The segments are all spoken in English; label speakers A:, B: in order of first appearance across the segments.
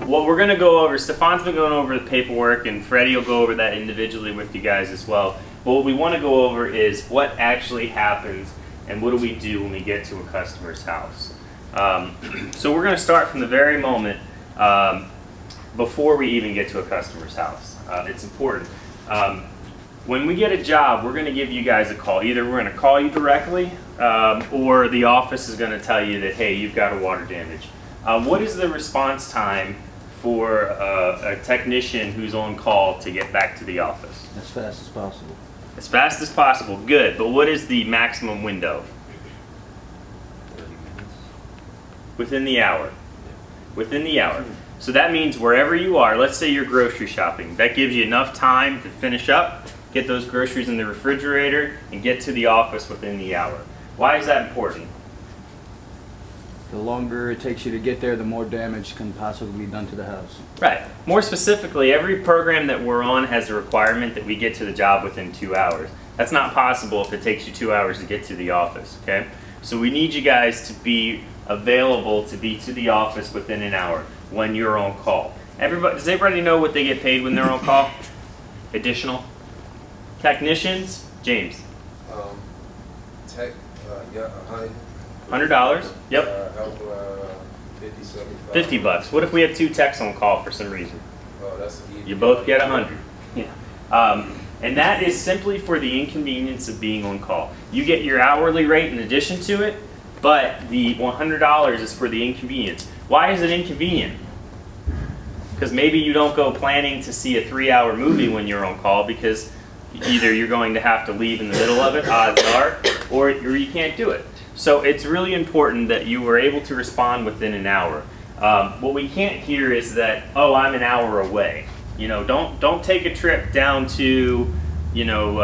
A: What we're going to go over, Stefan's been going over the paperwork, and Freddie will go over that individually with you guys as well. But what we want to go over is what actually happens and what do we do when we get to a customer's house. So we're going to start from the very moment before we even get to a customer's house. It's important. When we get a job, we're going to give you guys a call. Either we're going to call you directly or the office is going to tell you that, hey, you've got a water damage. What is the response time for a technician who's on call to get back to the office?
B: As fast as possible.
A: As fast as possible, good. But what is the maximum window?
B: 30 minutes.
A: Within the hour. Within the hour. So that means wherever you are, let's say you're grocery shopping, that gives you enough time to finish up, get those groceries in the refrigerator, and get to the office within the hour. Why is that important?
B: The longer it takes you to get there, the more damage can possibly be done to the house.
A: Right. More specifically, every program that we're on has a requirement that we get to the job within 2 hours. That's not possible if it takes you 2 hours to get to the office, okay? So we need you guys to be available to be to the office within an hour when you're on call. Does everybody know what they get paid when they're on call? Additional? Technicians? James?
C: Yeah,
A: $100? Yep.
C: Help, 50, 75.
A: 50 bucks. What if we have two techs on call for some reason?
C: Oh, that's easy.
A: You both get 100. Yeah. And that is simply for the inconvenience of being on call. You get your hourly rate in addition to it, but the $100 is for the inconvenience. Why is it inconvenient? Because maybe you don't go planning to see a 3-hour movie when you're on call because either you're going to have to leave in the middle of it, odds are, or you can't do it. So it's really important that you were able to respond within an hour. What we can't hear is that, oh, I'm an hour away. You know, don't take a trip down to, you know,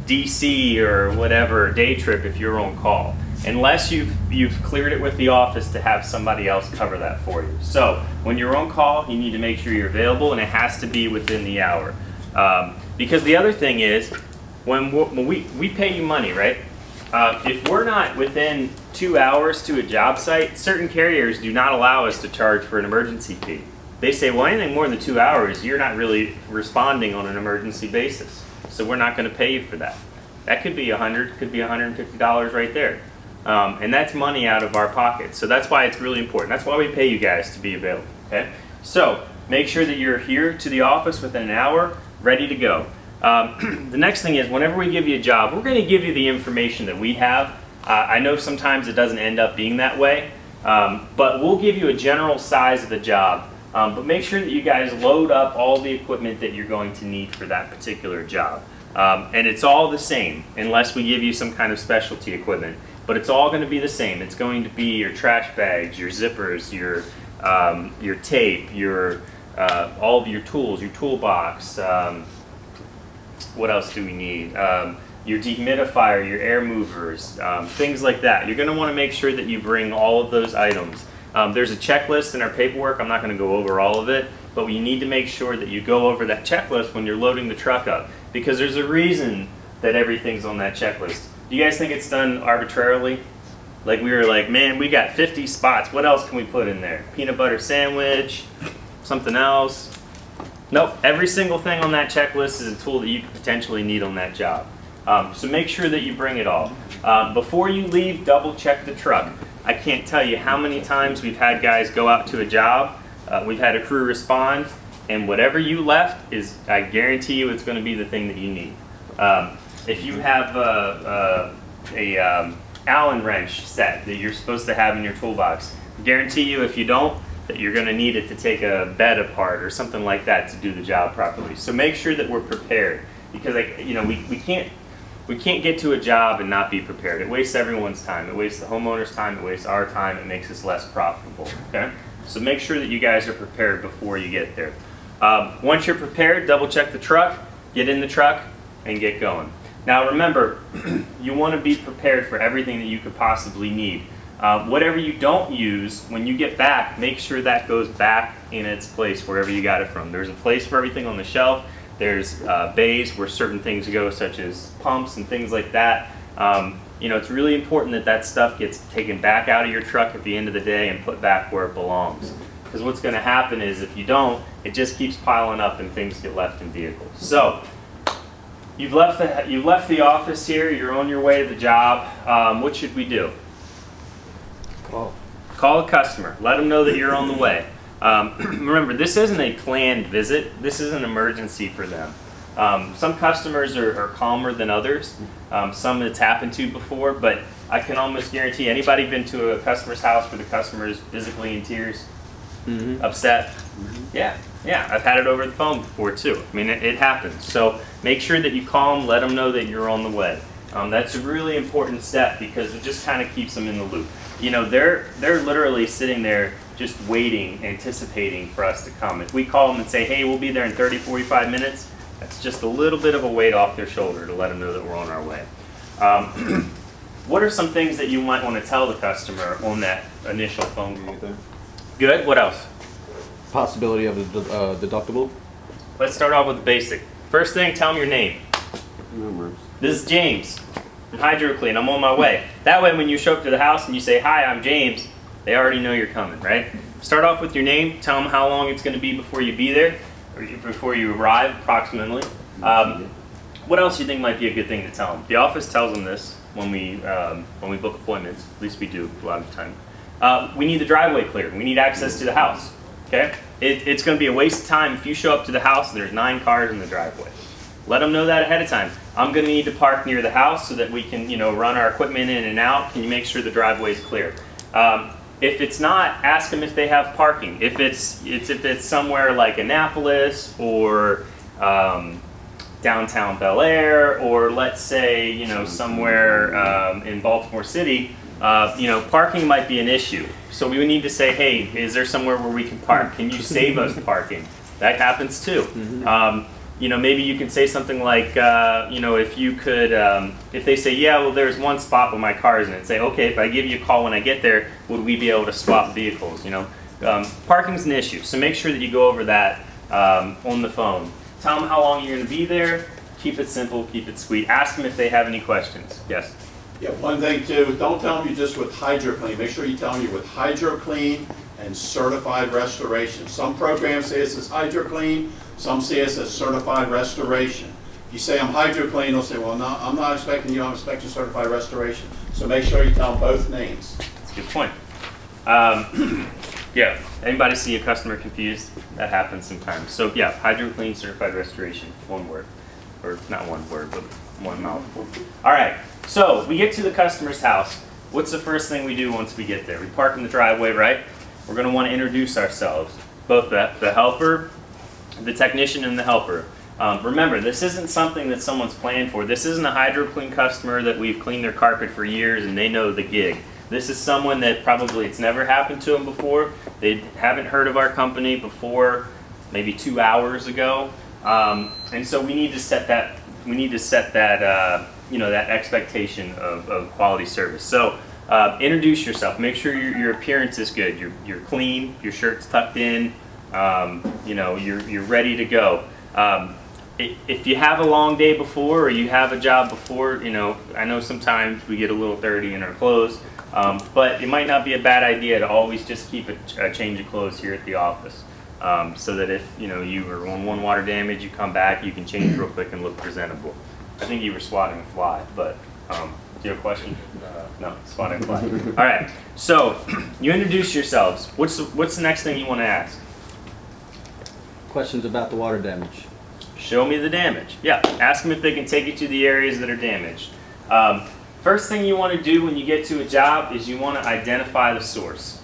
A: DC or whatever, day trip if you're on call, unless you've cleared it with the office to have somebody else cover that for you. So when you're on call, you need to make sure you're available, and it has to be within the hour. Because the other thing is, when we pay you money, right? If we're not within 2 hours to a job site, certain carriers do not allow us to charge for an emergency fee. They say, well, anything more than 2 hours, you're not really responding on an emergency basis. So we're not going to pay you for that. That could be $100, could be $150 right there. And that's money out of our pocket. So that's why it's really important. That's why we pay you guys to be available. Okay? So make sure that you're here to the office within an hour, ready to go. The next thing is, whenever we give you a job, we're going to give you the information that we have. I know sometimes it doesn't end up being that way, but we'll give you a general size of the job. But make sure that you guys load up all the equipment that you're going to need for that particular job. And it's all the same, unless we give you some kind of specialty equipment. But it's all going to be the same. It's going to be your trash bags, your zippers, your tape, all of your tools, your toolbox. What else do we need? Your dehumidifier, your air movers, things like that. You're going to want to make sure that you bring all of those items. There's a checklist in our paperwork. I'm not going to go over all of it, but you need to make sure that you go over that checklist when you're loading the truck up, because there's a reason that everything's on that checklist. Do you guys think it's done arbitrarily? Like we were like, man, we got 50 spots. What else can we put in there? Peanut butter sandwich, something else? Nope, every single thing on that checklist is a tool that you could potentially need on that job. So make sure that you bring it all. Before you leave, double check the truck. I can't tell you how many times we've had guys go out to a job, we've had a crew respond, and whatever you left is, I guarantee you, it's going to be the thing that you need. If you have a Allen wrench set that you're supposed to have in your toolbox, I guarantee you if you don't, that you're going to need it to take a bed apart or something like that to do the job properly. So make sure that we're prepared, because we can't get to a job and not be prepared. It wastes everyone's time. It wastes the homeowner's time. It wastes our time. It makes us less profitable. Okay? So make sure that you guys are prepared before you get there. Once you're prepared, double check the truck, get in the truck, and get going. Now remember, you want to be prepared for everything that you could possibly need. Whatever you don't use, when you get back, make sure that goes back in its place wherever you got it from. There's a place for everything on the shelf. There's bays where certain things go, such as pumps and things like that. you know, it's really important that that stuff gets taken back out of your truck at the end of the day and put back where it belongs. Because what's going to happen is if you don't, it just keeps piling up and things get left in vehicles. So you've left the office here. You're on your way to the job. What should we do? Call a customer. Let them know that you're on the way. Remember, this isn't a planned visit. This is an emergency for them. Some customers are calmer than others. Some it's happened to before, but I can almost guarantee anybody been to a customer's house where the customer is physically in tears, upset? Yeah, I've had it over the phone before too. I mean, it happens. So make sure that you call them, let them know that you're on the way. That's a really important step because it just kind of keeps them in the loop. You know, they're literally sitting there just waiting, anticipating for us to come. If we call them and say, hey, we'll be there in 30, 45 minutes, that's just a little bit of a weight off their shoulder to let them know that we're on our way. What are some things that you might want to tell the customer on that initial phone call? Good. What else?
B: Possibility of a deductible.
A: Let's start off with the basic. First thing, tell them your name. This is James from HydroClean. I'm on my way. That way, when you show up to the house and you say, hi, I'm James, they already know you're coming, right? Start off with your name. Tell them how long it's going to be before you be there, or before you arrive, approximately. What else do you think might be a good thing to tell them? The office tells them this when we book appointments. At least we do a lot of the time. We need the driveway cleared. We need access to the house. Okay? It's going to be a waste of time if you show up to the house and there's 9 cars in the driveway. Let them know that ahead of time. I'm going to need to park near the house so that we can, you know, run our equipment in and out. Can you make sure the driveway is clear? If it's not, ask them if they have parking. If it's somewhere like Annapolis or downtown Bel Air, or let's say, you know, somewhere in Baltimore City, you know, parking might be an issue. So we would need to say, hey, is there somewhere where we can park? Can you save us parking? That happens too. You know, maybe you can say something like, you know, if you could, if they say, yeah, well, there's one spot where my car is in it, say, okay, if I give you a call when I get there, would we be able to swap vehicles, you know? Parking's an issue, so make sure that you go over that on the phone. Tell them how long you're going to be there. Keep it simple, keep it sweet. Ask them if they have any questions. Yes?
D: Yeah, one thing too, don't tell them you're just with HydroClean. Make sure you tell them you're with HydroClean and Certified Restoration. Some programs say it says HydroClean, some say it says Certified Restoration. If you say I'm HydroClean, they'll say, well, no, I'm not expecting you, I'm expecting Certified Restoration. So make sure you tell them both names.
A: That's a good point. Yeah, anybody see a customer confused? That happens sometimes. So yeah, HydroClean Certified Restoration, one word. Or not one word, but one mouthful. All right, so we get to the customer's house. What's the first thing we do once we get there? We park in the driveway, right? We're going to want to introduce ourselves, both the helper, the technician, and the helper. Remember, this isn't something that someone's planned for. This isn't a HydroClean customer that we've cleaned their carpet for years and they know the gig. This is someone that probably it's never happened to them before. They haven't heard of our company before, maybe 2 hours ago, and so we need to set that. We need to set that you know, that expectation of quality service. So introduce yourself. Make sure your appearance is good. You're clean. Your shirt's tucked in. You know, you're ready to go. If you have a long day before or you have a job before, you know, I know sometimes we get a little dirty in our clothes, but it might not be a bad idea to always just keep a change of clothes here at the office, so that if, you know, you were on one water damage, you come back, you can change real quick and look presentable. I think you were swatting a fly, but do you have a question? No, swatting a fly. All right, so you introduce yourselves. What's the next thing you want to ask?
B: Questions about the water damage.
A: Show me the damage. Yeah, ask them if they can take you to the areas that are damaged. First thing you want to do when you get to a job is you want to identify the source.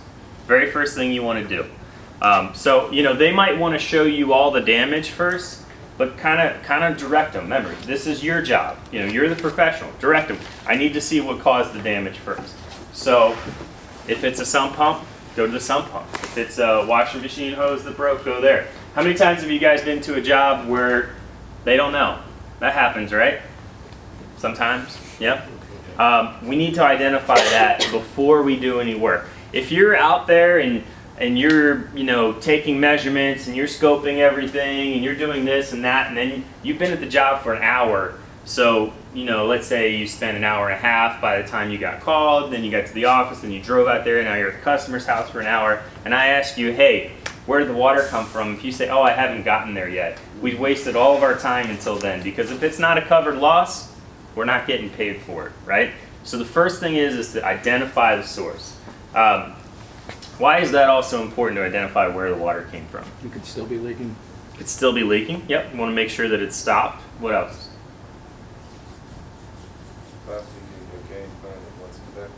A: Very first thing you want to do. So, you know, they might want to show you all the damage first, but kind of direct them. Remember, this is your job. You know, you're the professional. Direct them. I need to see what caused the damage first. So, if it's a sump pump, go to the sump pump. If it's a washing machine hose that broke, go there. How many times have you guys been to a job where they don't know? That happens, right? Sometimes, yep. We need to identify that before we do any work. If you're out there and you're, you know, taking measurements and you're scoping everything and you're doing this and that, and then you've been at the job for an hour, so you know, let's say you spent an hour and a half by the time you got called, then you got to the office, then you drove out there, and now you're at the customer's house for an hour, and I ask you, hey, where did the water come from? If you say, oh, I haven't gotten there yet, we've wasted all of our time until then, because if it's not a covered loss, we're not getting paid for it, right? So the first thing is to identify the source. Why is that also important to identify where the water came from?
B: You could still be leaking.
A: It could still be leaking. Yep, you want to make sure that it's stopped. What else?
C: Possibly give you a game plan of what's affected.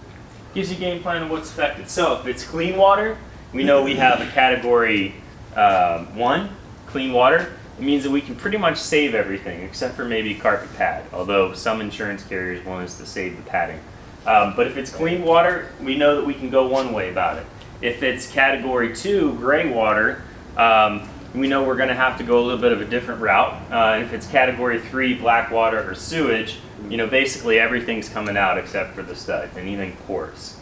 A: Gives you a game plan of what's affected. So if it's clean water, we know we have a category 1, clean water. It means that we can pretty much save everything except for maybe carpet pad, although some insurance carriers want us to save the padding. But if it's clean water, we know that we can go one way about it. If it's category 2, gray water, we know we're going to have to go a little bit of a different route. If it's category 3, black water or sewage, you know, basically everything's coming out except for the stud, anything porous.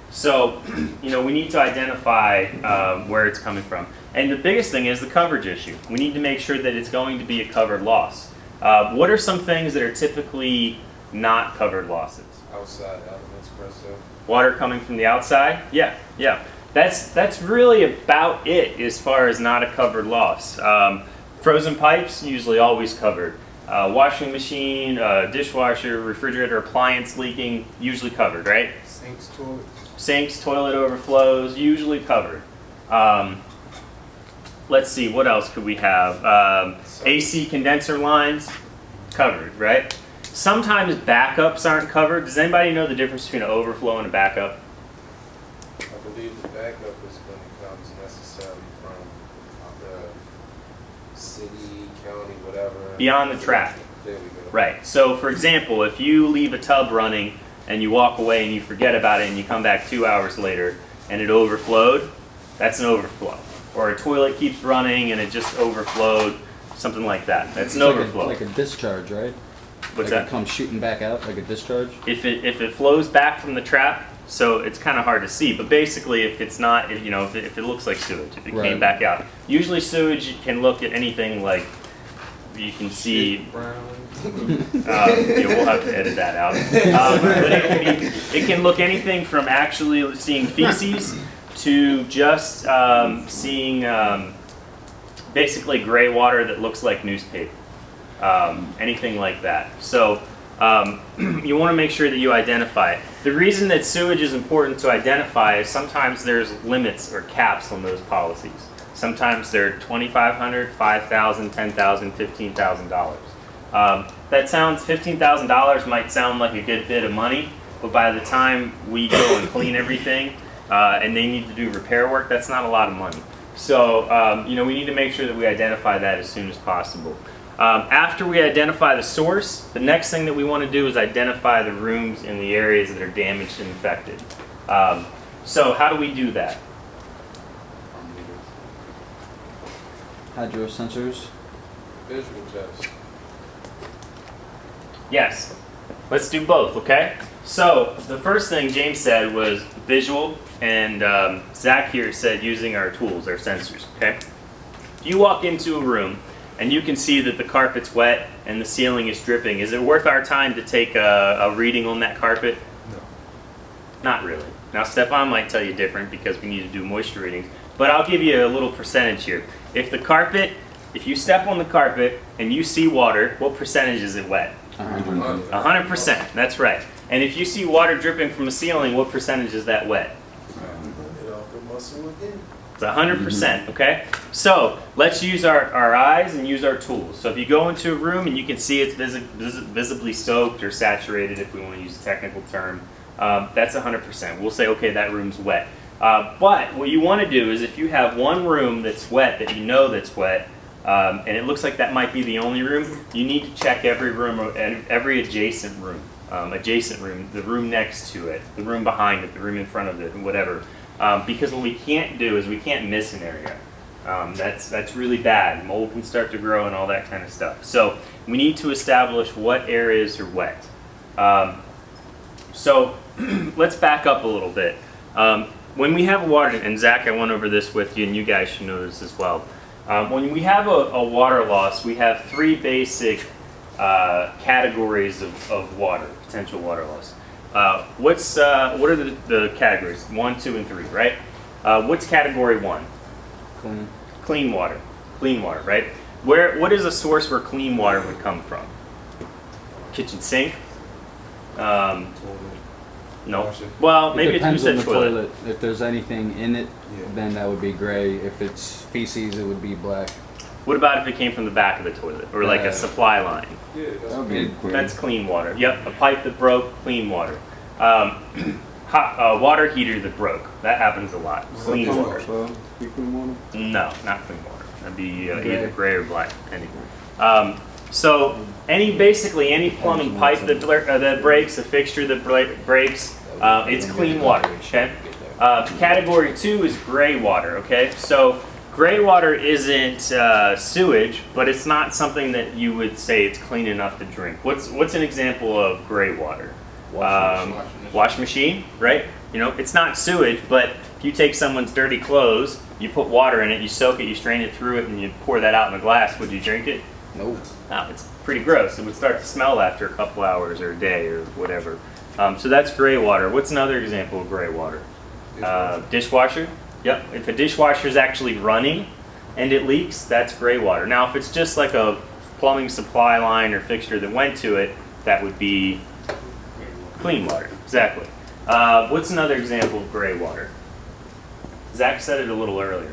A: So, you know, we need to identify where it's coming from. And the biggest thing is the coverage issue. We need to make sure that it's going to be a covered loss. What are some things that are typically not covered losses?
C: Outside elements, presso.
A: Water coming from the outside? Yeah. That's really about it as far as not a covered loss. Frozen pipes, usually always covered. Washing machine, dishwasher, refrigerator, appliance leaking, usually covered, right?
C: Sinks, toilets.
A: Sinks, toilet overflows, usually covered. Let's see, what else could we have? AC condenser lines, covered, right? Sometimes backups aren't covered. Does anybody know the difference between an overflow and a backup?
C: I believe the backup is when it comes necessarily from the city, county, whatever.
A: Beyond the track.
C: There we go.
A: Right. So, for example, if you leave a tub running and you walk away and you forget about it and you come back 2 hours later and it overflowed, that's an overflow. Or a toilet keeps running and it just overflowed, something like that. That's an overflow.
B: Like a discharge, right?
A: What's
B: like
A: that?
B: It comes shooting back out like a discharge.
A: If it flows back from the trap, so it's kind of hard to see. But basically, if it's not, if, you know, if it looks like sewage, if it came
B: Right.
A: back out, usually sewage can look at anything like you can see.
C: Brown.
A: Yeah, we'll have to edit that out. But it can look anything from actually seeing feces to just seeing basically gray water that looks like newspaper. Anything like that. So you want to make sure that you identify it. The reason that sewage is important to identify is sometimes there's limits or caps on those policies. Sometimes they're $2,500, $5,000, $10,000, $15,000. That sounds, $15,000 might sound like a good bit of money, but by the time we go and clean everything and they need to do repair work, that's not a lot of money. So you know, we need to make sure that we identify that as soon as possible. After we identify the source, the next thing that we want to do is identify the rooms in the areas that are damaged and infected. So how do we do that?
B: Hydro sensors.
C: Visual test.
A: Yes, let's do both, okay? So the first thing James said was visual, and Zach here said using our tools, our sensors, okay? If you walk into a room and you can see that the carpet's wet and the ceiling is dripping, is it worth our time to take a reading on that carpet?
C: No.
A: Not really. Now Stefan might tell you different because we need to do moisture readings, but I'll give you a little percentage here. If you step on the carpet and you see water, what percentage is it wet? 100%, that's right. And if you see water dripping from the ceiling, what percentage is that wet?
C: It off the muscle again.
A: It's 100%, okay? So let's use our eyes and use our tools. So if you go into a room and you can see it's visibly soaked or saturated, if we want to use a technical term, that's 100%. We'll say, okay, that room's wet. But what you want to do is if you have one room that's wet, that you know that's wet, and it looks like that might be the only room, you need to check every room and every adjacent room, the room next to it, the room behind it, the room in front of it, whatever. Because what we can't do is we can't miss an area. That's really bad. Mold can start to grow and all that kind of stuff. So we need to establish what areas are wet. So let's back up a little bit. When we have water, and Zach, I went over this with you, and you guys should know this as well. When we have a water loss, we have three basic categories of water, potential water loss. What are the categories? 1, 2, and 3, right? What's category 1?
B: Clean.
A: Clean water. Clean water, right? What is a source where clean water would come from? Kitchen sink? No.
C: Wash it.
A: Well,
B: It
A: maybe it's
B: depends
A: who
B: on
A: said
B: the
A: toilet.
B: toilet. If there's anything in it,
C: Yeah.
B: then that would be gray. If it's feces, it would be black.
A: What about if it came from the back of the toilet or like a supply line?
C: Yeah, that's
E: That would be clean.
A: That's clean water. Yep, a pipe that broke, clean water. Hot water heater that broke. That happens a lot. Clean
C: Clean
A: water.
E: So, be clean water?
A: No, not clean water. That'd be either
B: Gray.
A: gray or black, depending. So basically any plumbing pipe that breaks, a fixture that breaks, it's clean water. Okay. Category 2 is gray water. Okay. So gray water isn't sewage, but it's not something that you would say it's clean enough to drink. What's an example of gray water? Wash machine, right? You know, it's not sewage, but if you take someone's dirty clothes, you put water in it, you soak it, you strain it through it, and you pour that out in a glass, would you drink it?
B: No.
A: No, it's pretty gross. It would start to smell after a couple hours or a day or whatever. So that's gray water. What's another example of gray water? Dishwasher. Yep. If a dishwasher is actually running and it leaks, that's gray water. Now, if it's just like a plumbing supply line or fixture that went to it, that would be clean water. Exactly. What's another example of gray water? Zach said it a little earlier.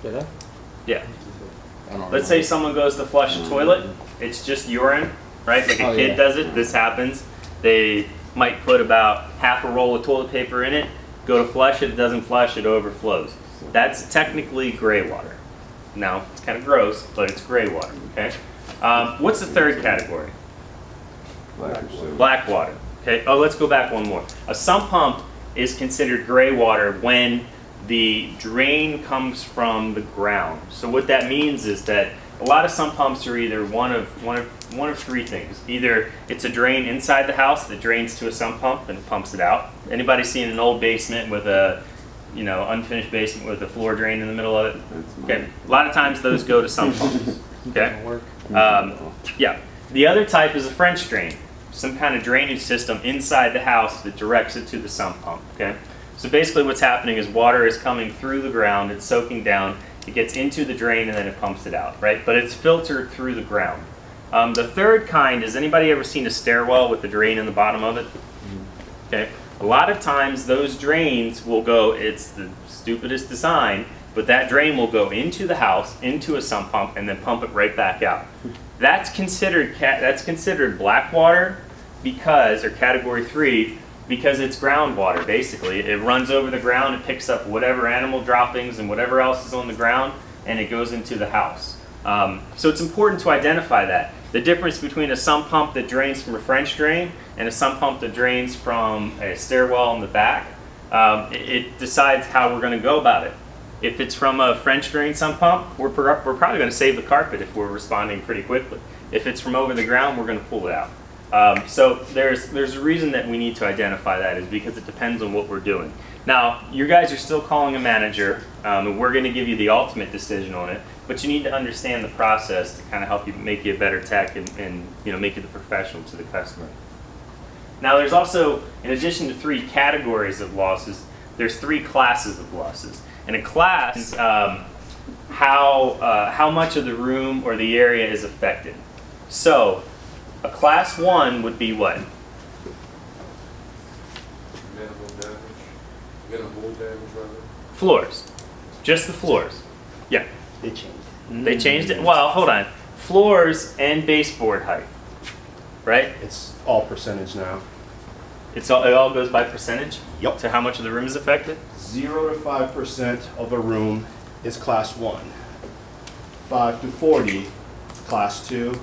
B: Did I?
A: Yeah.
B: I don't
A: Let's say someone goes to flush a toilet. It's just urine, right? Like a
B: Oh,
A: kid
B: yeah.
A: does it. This happens. They might put about half a roll of toilet paper in it, go to flush it, it doesn't flush, it overflows. That's technically gray water. Now, it's kind of gross, but it's gray water, okay? What's the third category?
E: Black sewage.
A: Black water. Okay. Oh, let's go back one more. A sump pump is considered gray water when the drain comes from the ground. So what that means is that a lot of sump pumps are either one of three things. Either it's a drain inside the house that drains to a sump pump and pumps it out. Anybody seen an old basement with a, unfinished basement with a floor drain in the middle of it?
E: That's mine.
A: Okay. A lot of times those go to sump pumps. Okay.
B: work.
A: Yeah. The other type is a French drain, some kind of drainage system inside the house that directs it to the sump pump. Okay. So basically, what's happening is water is coming through the ground, it's soaking down, it gets into the drain, and then it pumps it out, right? But it's filtered through the ground. The third kind is, anybody ever seen a stairwell with the drain in the bottom of it? Okay. A lot of times those drains will go, it's the stupidest design, but that drain will go into the house, into a sump pump, and then pump it right back out. That's considered black water because, or category 3, because it's groundwater, basically. It runs over the ground, it picks up whatever animal droppings and whatever else is on the ground, and it goes into the house. So it's important to identify that. The difference between a sump pump that drains from a French drain and a sump pump that drains from a stairwell in the back, it decides how we're going to go about it. If it's from a French drain sump pump, we're probably going to save the carpet if we're responding pretty quickly. If it's from over the ground, we're going to pull it out. So there's a reason that we need to identify that, is because it depends on what we're doing. Now, you guys are still calling a manager, and we're going to give you the ultimate decision on it, but you need to understand the process to kind of help you make you a better tech and make you the professional to the customer. Now, there's also, in addition to 3 categories of losses, there's 3 classes of losses. And a class is how much of the room or the area is affected. So, a class 1 would be what?
C: Minimal damage, rather.
A: Floors. Just the floors. Yeah.
F: They changed.
A: They changed it? Well, hold on. Floors and baseboard height. Right?
F: It's all percentage now.
A: It all goes by percentage?
F: Yep.
A: To how much of the room is affected?
F: 0 to 5% of a room is class 1. 5 to 40, class 2,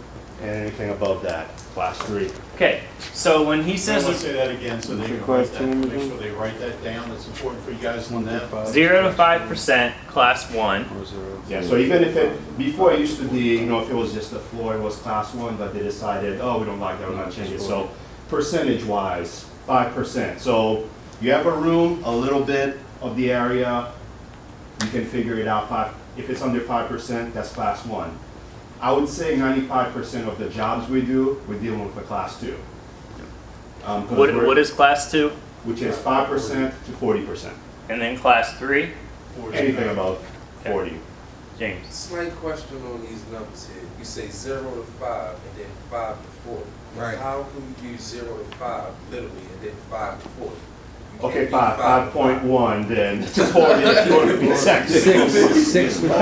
F: and anything above that, class 3.
A: Okay. So when he
D: I
A: says
D: want to say that again so they
E: What's your
D: can write that,
E: question
D: make
E: again?
D: sure they write that down. It's important for you guys to know.
A: 0 to 5%, class 1.
E: Or 0.
F: Yeah, so even if before it used to be, if it was just the floor, it was class 1, but they decided, oh, we don't like that, we're not changing it. So percentage-wise, 5%. So you have a room, a little bit of the area, you can figure it out. If it's under 5%, that's class 1. I would say 95% of the jobs we do, we're dealing with a class 2. 'Cause
A: What is class 2?
F: which is 5% to 40%.
A: And then class 3?
F: Anything above 40.
A: James.
C: Slight question on these numbers here. You say 0 to 5 and then 5 to 40.
G: Right.
C: How can you use 0 to 5 literally and then 5 to 40? You can't
F: Okay,
C: do
F: 5.1, then 40 is going to be technical.
B: Six would be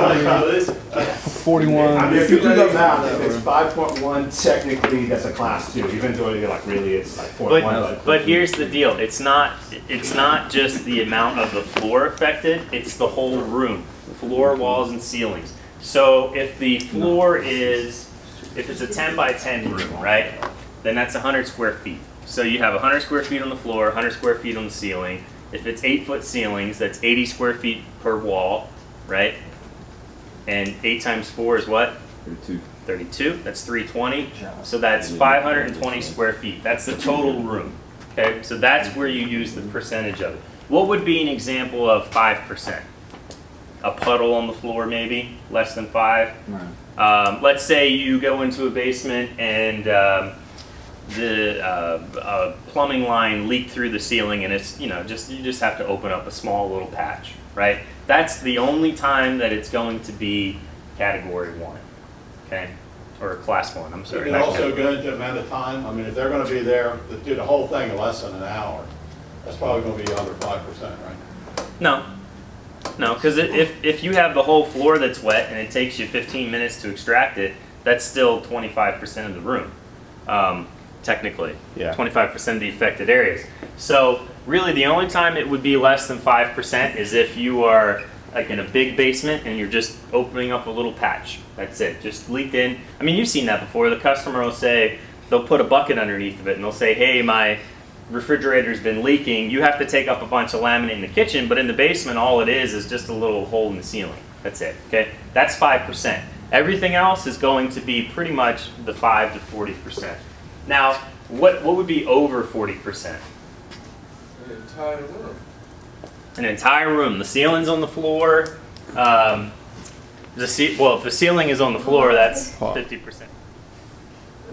B: 41.
F: I mean, if you do the math, if it's 5.1, technically that's a class 2, even though you're like, really, it's like 0.1.
A: But here's the deal. It's not just the amount of the floor affected, it's the whole room. Floor, walls, and ceilings. So if the floor is, if it's a 10 by 10 room, right, then that's 100 square feet. So you have 100 square feet on the floor, 100 square feet on the ceiling. If it's 8-foot ceilings, that's 80 square feet per wall, right? And 8 times 4 is what?
E: 32.
A: 32, that's 320. So that's 520 square feet. That's the total room. Okay, so that's where you use the percentage of it. What would be an example of 5%? A puddle on the floor, maybe less than 5.
B: Right.
A: Let's say you go into a basement and the plumbing line leaked through the ceiling, and it's you just have to open up a small little patch, right? That's the only time that it's going to be category 1, okay, or class 1. I'm
D: You
A: sorry.
D: can
A: not
D: also
A: category.
D: go into amount of time. I mean, if they're going to be there to do the whole thing in less than an hour, that's probably going to be under 5%, right?
A: No, because if you have the whole floor that's wet and it takes you 15 minutes to extract it, that's still 25% of the room, technically.
F: Yeah.
A: 25% of the affected areas. So really the only time it would be less than 5% is if you are like in a big basement and you're just opening up a little patch. That's it, just leaked in. I mean, you've seen that before. The customer will say, they'll put a bucket underneath of it and they'll say, hey, my refrigerator's been leaking. You have to take up a bunch of laminate in the kitchen, but in the basement all it is just a little hole in the ceiling. That's it, okay? That's 5%. Everything else is going to be pretty much the 5 to 40%. Now, what would be over 40%?
C: An entire room.
A: An entire room. The ceiling's on the floor. Well, if the ceiling is on the floor, that's 50%.
C: And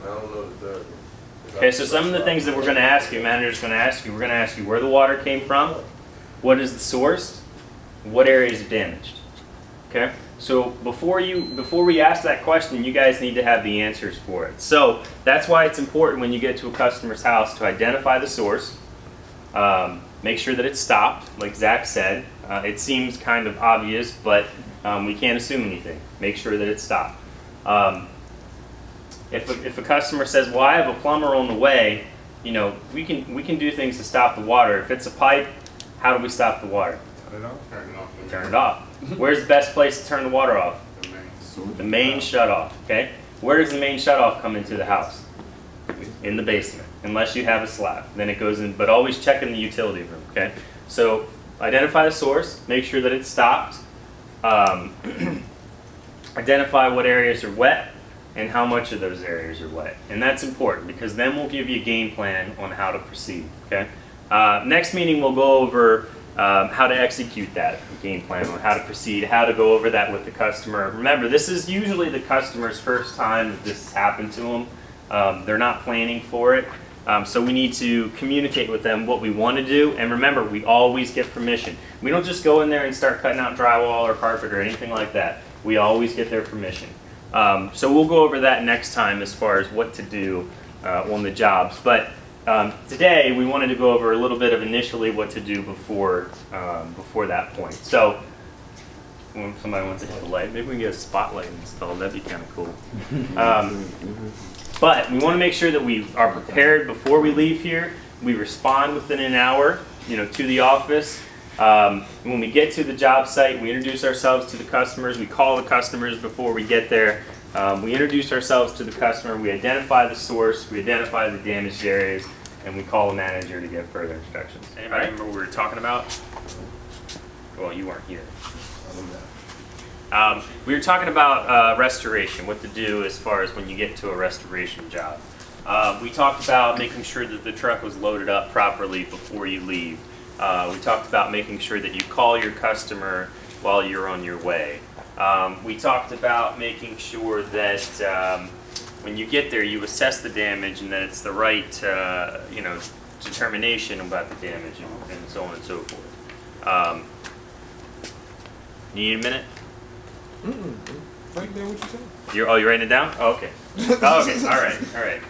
C: I don't know the third one.
A: Okay, so some of the things that we're going to ask you, manager's going to ask you, we're going to ask you where the water came from, what is the source, what areas are damaged. Okay, so before we ask that question, you guys need to have the answers for it. So that's why it's important when you get to a customer's house to identify the source, make sure that it's stopped, like Zach said. It seems kind of obvious, but we can't assume anything. Make sure that it's stopped. If a customer says, well, I have a plumber on the way, we can do things to stop the water. If it's a pipe, how do we stop the water?
C: Turn it off. Turn it off.
A: Turn it off. Where's the best place to turn the water off? The main shutoff, okay? Where does the main shutoff come into the house? In the basement, unless you have a slab. Then it goes in, but always check in the utility room, okay? So identify the source, make sure that it's stopped, identify what areas are wet, and how much of those areas are wet. And that's important because then we'll give you a game plan on how to proceed, okay? Next meeting we'll go over how to execute that game plan, on how to proceed, how to go over that with the customer. Remember, this is usually the customer's first time that this has happened to them. They're not planning for it. So we need to communicate with them what we want to do. And remember, we always get permission. We don't just go in there and start cutting out drywall or carpet or anything like that. We always get their permission. So we'll go over that next time as far as what to do on the jobs. But today we wanted to go over a little bit of initially what to do before that point. So when somebody wants to hit the light, maybe we can get a spotlight installed. That'd be kind of cool. But we want to make sure that we are prepared before we leave here. We respond within an hour, to the office. When we get to the job site, we introduce ourselves to the customers. We call the customers before we get there. We introduce ourselves to the customer. We identify the source. We identify the damaged areas, and we call the manager to get further instructions. Anybody remember what we were talking about? Well, you weren't here. We were talking about restoration, what to do as far as when you get to a restoration job. We talked about making sure that the truck was loaded up properly before you leave. We talked about making sure that you call your customer while you're on your way. We talked about making sure that when you get there, you assess the damage and that it's the right, determination about the damage and so on and so forth. You need a minute?
G: Right there, what you said.
A: You're writing it down? Oh, okay. Oh, okay. All right.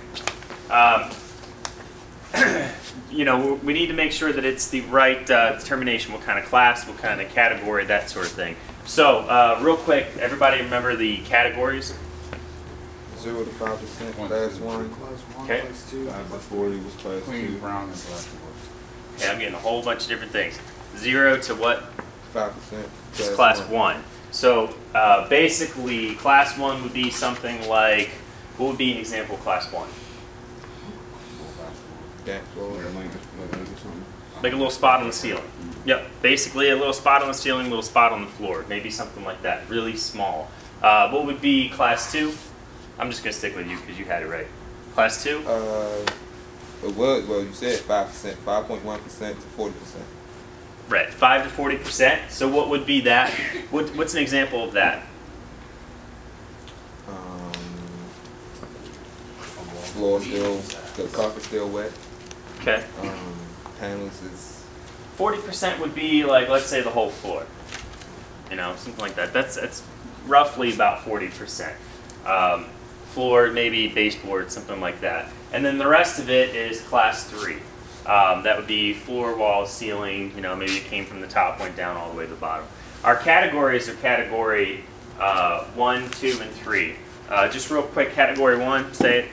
A: We need to make sure that it's the right determination, what kind of class, what kind of category, that sort of thing. So, real quick, everybody remember the categories?
G: 0 to 5%, class 1.
A: Okay.
G: 5 to 40 was class 2.
C: brown, and black was.
A: Okay, I'm getting a whole bunch of different things. 0 to what?
G: 5%.
A: It's class 1. So, basically, class 1 would be something like, what would be an example of class 1?
G: Gas floor.
A: Like a little spot on the ceiling. Yep, basically a little spot on the ceiling, a little spot on the floor. Maybe something like that, really small. What would be class 2? I'm just going to stick with you because you had it right. Class 2?
G: You said 5%, 5.1% to 40%.
A: Right, 5 to 40%. So what would be that? What's an example of that?
G: Floor still, the carpet still wet.
A: Okay.
G: Panels is
A: 40% would be like, let's say the whole floor. Something like that. That's roughly about 40%. Floor, maybe baseboard, something like that. And then the rest of it is class 3. That would be floor, walls, ceiling, maybe it came from the top, went down all the way to the bottom. Our categories are category 1, 2, and 3. Just real quick, category 1, say it.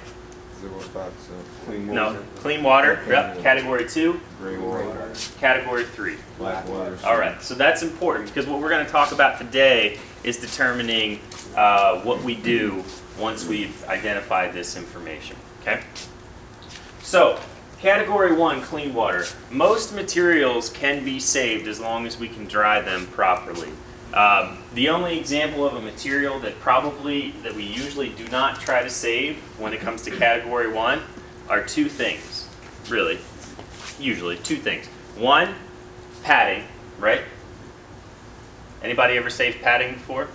G: 0 to 5%. Clean water.
A: No, clean water. Yep. Category 2,
G: Gray water.
A: category 3.
G: Black water.
A: All right, so that's important because what we're going to talk about today is determining what we do once we've identified this information, okay? So, category 1, clean water. Most materials can be saved as long as we can dry them properly. The only example of a material that we usually do not try to save when it comes to category 1 are 2 things, really. Usually 2 things. 1, padding, right? Anybody ever saved padding before?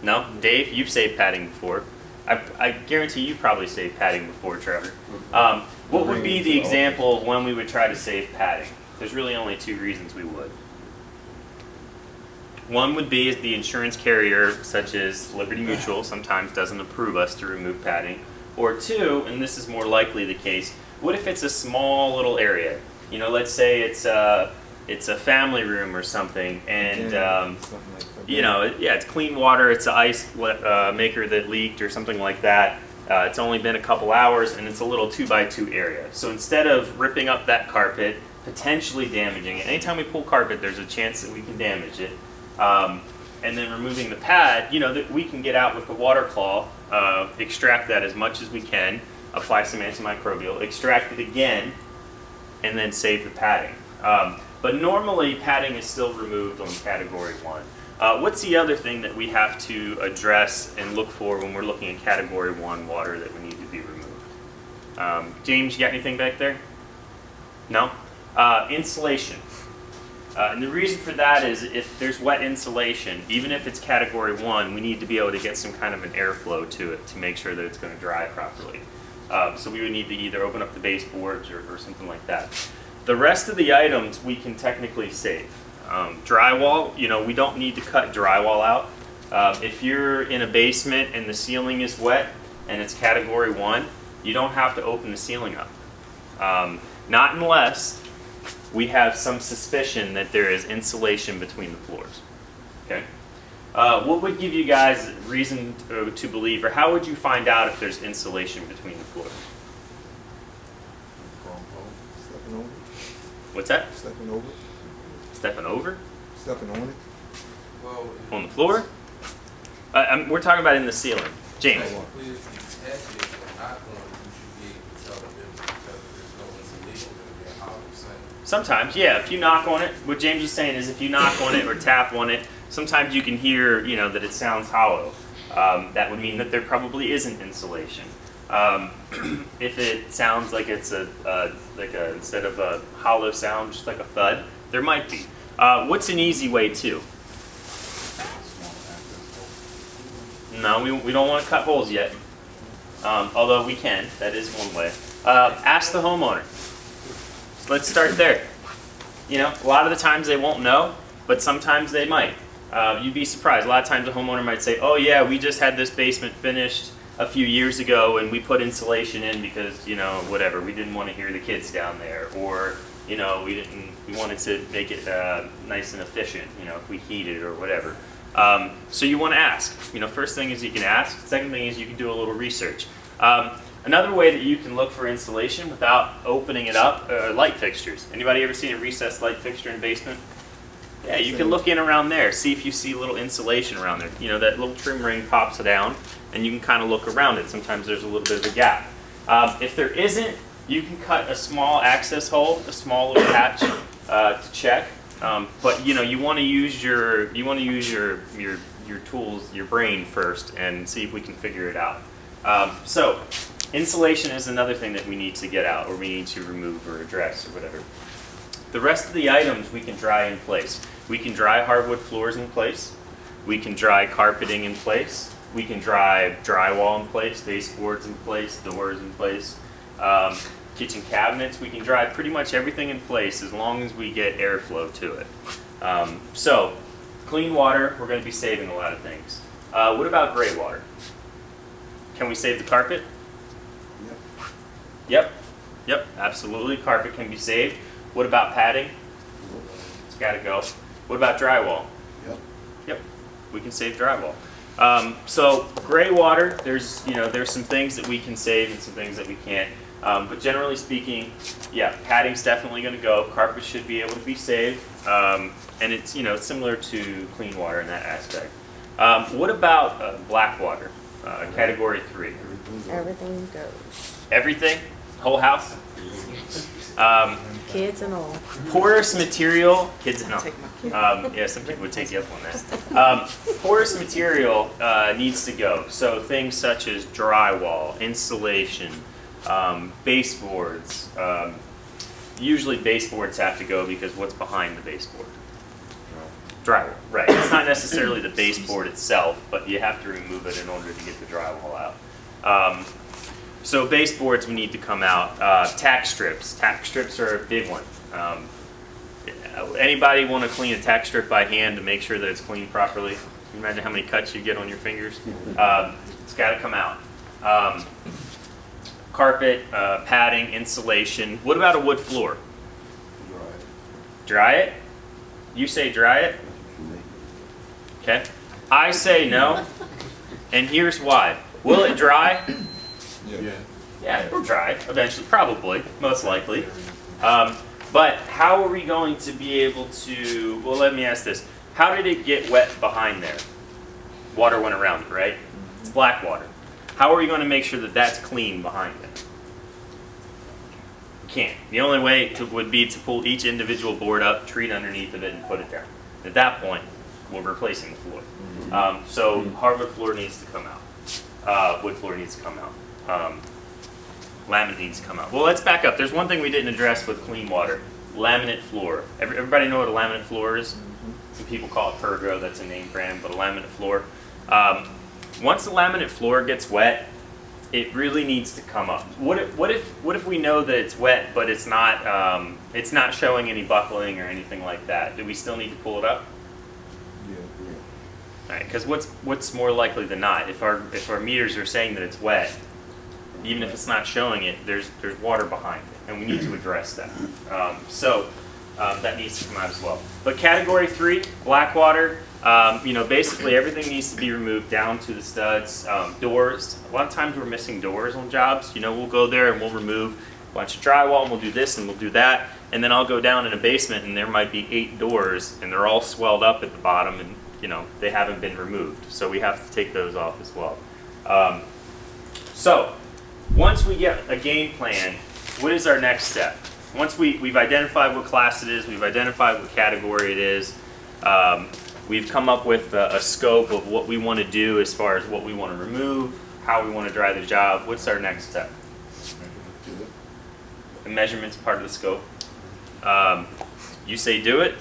A: No? Dave, you've saved padding before. I guarantee you probably saved padding before, Trevor. What would be the example of when we would try to save padding? There's really only 2 reasons we would. One would be if the insurance carrier, such as Liberty Mutual, sometimes doesn't approve us to remove padding. Or 2, and this is more likely the case, what if it's a small little area? Let's say it's a family room or something, and
G: something like that.
A: it's clean water, it's an ice maker that leaked or something like that. It's only been a couple hours, and it's a little 2x2 area. So instead of ripping up that carpet, potentially damaging it, anytime we pull carpet, there's a chance that we can damage it. And then removing the pad, that we can get out with the water claw, extract that as much as we can, apply some antimicrobial, extract it again, and then save the padding. But normally padding is still removed on category 1. What's the other thing that we have to address and look for when we're looking at category 1 water that we need to be removed? James, you got anything back there? No? Insulation. And the reason for that is if there's wet insulation, even if it's category 1, we need to be able to get some kind of an airflow to it to make sure that it's going to dry properly. So we would need to either open up the baseboards or something like that. The rest of the items we can technically save. Drywall, we don't need to cut drywall out. If you're in a basement and the ceiling is wet and it's category 1, you don't have to open the ceiling up. Not unless we have some suspicion that there is insulation between the floors. Okay? What would give you guys reason to believe, or how would you find out if there's insulation between the floors?
G: Stepping over.
A: What's that?
G: Stepping over.
A: Stepping over?
G: Stepping on it.
C: Well,
A: On the floor? We're talking about in the ceiling. James?
C: if you test it or not on it, you should be able to tell the difference because there's no insulation going to be hollow saying.
A: Sometimes, yeah. If you knock on it, what James was saying is if you knock on it or tap on it, sometimes you can hear, that it sounds hollow. That would mean that there probably isn't insulation. If it sounds like it's instead of a hollow sound, just like a thud, there might be. What's an easy way to? No, we don't want to cut holes yet. Although we can, that is one way. Ask the homeowner. Let's start there. You know, a lot of the times they won't know, but sometimes they might. You'd be surprised. A lot of times a homeowner might say, oh yeah, we just had this basement finished a few years ago and we put insulation in because, you know, whatever, we didn't want to hear the kids down there, or, you know, we wanted to make it nice and efficient, you know, if we heated or whatever. So you want to ask. You know, first thing is you can ask. Second thing is you can do a little research. Another way that you can look for insulation without opening it up are light fixtures. Anybody ever seen a recessed light fixture in a basement? Yeah, you can look in around there, see if you see little insulation around there. You know, that little trim ring pops down, and you can kind of look around it. Sometimes there's a little bit of a gap. If there isn't, you can cut a small access hole, a small little patch to check. But you know, you want to use your tools, your brain first, and see if we can figure it out. So, insulation is another thing that we need to get out, or we need to remove or address, or whatever. The rest of the items we can dry in place. We can dry hardwood floors in place. We can dry carpeting in place. We can dry drywall in place, baseboards in place, doors in place. Kitchen cabinets, we can dry pretty much everything in place as long as we get airflow to it. So, clean water, we're going to be saving a lot of things. What about gray water? Can we save the carpet? Yep, absolutely. Carpet can be saved. What about padding? It's got to go. What about drywall? Yep, we can save drywall. So gray water, there's some things that we can save and some things that we can't. But generally speaking, yeah, padding's definitely going to go. Carpet should be able to be saved, and it's similar to clean water in that aspect. What about black water? Category 3.
H: Everything goes.
A: Everything? Whole house?
H: Kids and all.
A: Porous material, kids and all.
H: Take my kid.
A: Yeah, some people would take you up on that. Porous material needs to go. So things such as drywall, insulation, baseboards. Usually baseboards have to go because what's behind the baseboard? Drywall, right. It's not necessarily the baseboard itself, but you have to remove it in order to get the drywall out. So baseboards we need to come out. Tack strips. Tack strips are a big one. Anybody want to clean a tack strip by hand to make sure that it's cleaned properly? Can you imagine how many cuts you get on your fingers? It's got to come out. Carpet, padding, insulation. What about a wood floor? Dry it? You say dry it? Okay. I say no, and here's why. Will it dry? Yeah, it'll dry eventually, probably, most likely. But how are we going to be able to, well, let me ask this. How did it get wet behind there? Water went around it, right? It's black water. How are we going to make sure that that's clean behind it? You can't. The only way would be to pull each individual board up, treat underneath of it, and put it down. At that point, we're replacing the floor. So hardwood floor needs to come out. Wood floor needs to come out. Laminate needs to come out. Well, let's back up. There's one thing we didn't address with clean water. Laminate floor. Everybody know what a laminate floor is? Some people call it Pergo. That's a name brand, but a laminate floor. Once the laminate floor gets wet, it really needs to come up. What if we know that it's wet, but it's not showing any buckling or anything like that? Do we still need to pull it up? All right, because what's more likely than not? If our meters are saying that it's wet, even if it's not showing it, there's water behind it, and we need to address that. So that needs to come out as well. But category 3, black water. Basically everything needs to be removed down to the studs. Doors. A lot of times we're missing doors on jobs. We'll go there and we'll remove a bunch of drywall, and we'll do this and we'll do that, and then I'll go down in a basement and there might be 8 doors, and they're all swelled up at the bottom, and they haven't been removed. So we have to take those off as well. So once we get a game plan, what is our next step? Once we've identified what class it is, we've identified what category it is, we've come up with a scope of what we want to do as far as what we want to remove, how we want to dry the job. What's our next step? The measurement's part of the scope. You say do it?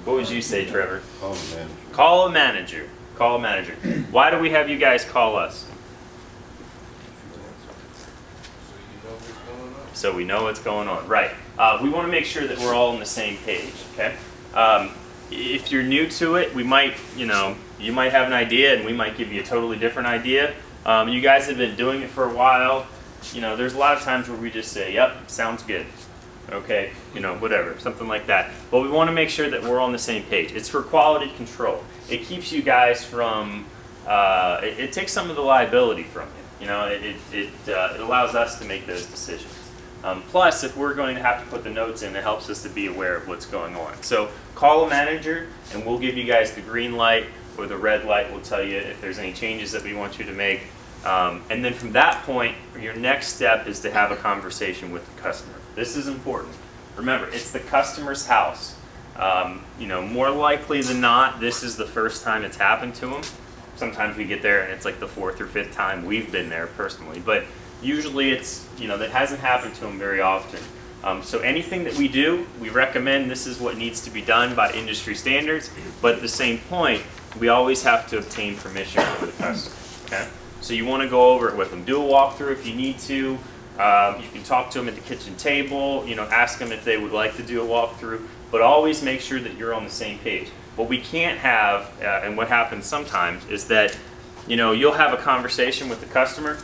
A: What would you say, Trevor?
E: Call the manager.
A: Call a manager. Call a manager. Why do we have you guys call us? So we know what's going on, right? We want to make sure that we're all on the same page. Okay. If you're new to it, we might, you might have an idea, and we might give you a totally different idea. You guys have been doing it for a while. There's a lot of times where we just say, "Yep, sounds good." Okay, whatever, something like that. But we want to make sure that we're on the same page. It's for quality control. It keeps you guys from, it takes some of the liability from you. It allows us to make those decisions. Plus, if we're going to have to put the notes in, it helps us to be aware of what's going on. So call a manager, and we'll give you guys the green light or the red light. We'll tell you if there's any changes that we want you to make. And then from that point, your next step is to have a conversation with the customer. This is important. Remember, it's the customer's house. More likely than not, this is the first time it's happened to them. Sometimes we get there and it's like the 4th or 5th time we've been there personally. But usually it's, that hasn't happened to them very often. So anything that we do, we recommend this is what needs to be done by industry standards. But at the same point, we always have to obtain permission from the customer. Okay? So you want to go over it with them. Do a walkthrough if you need to. You can talk to them at the kitchen table, ask them if they would like to do a walkthrough, but always make sure that you're on the same page. What we can't have, and what happens sometimes, is that, you'll have a conversation with the customer,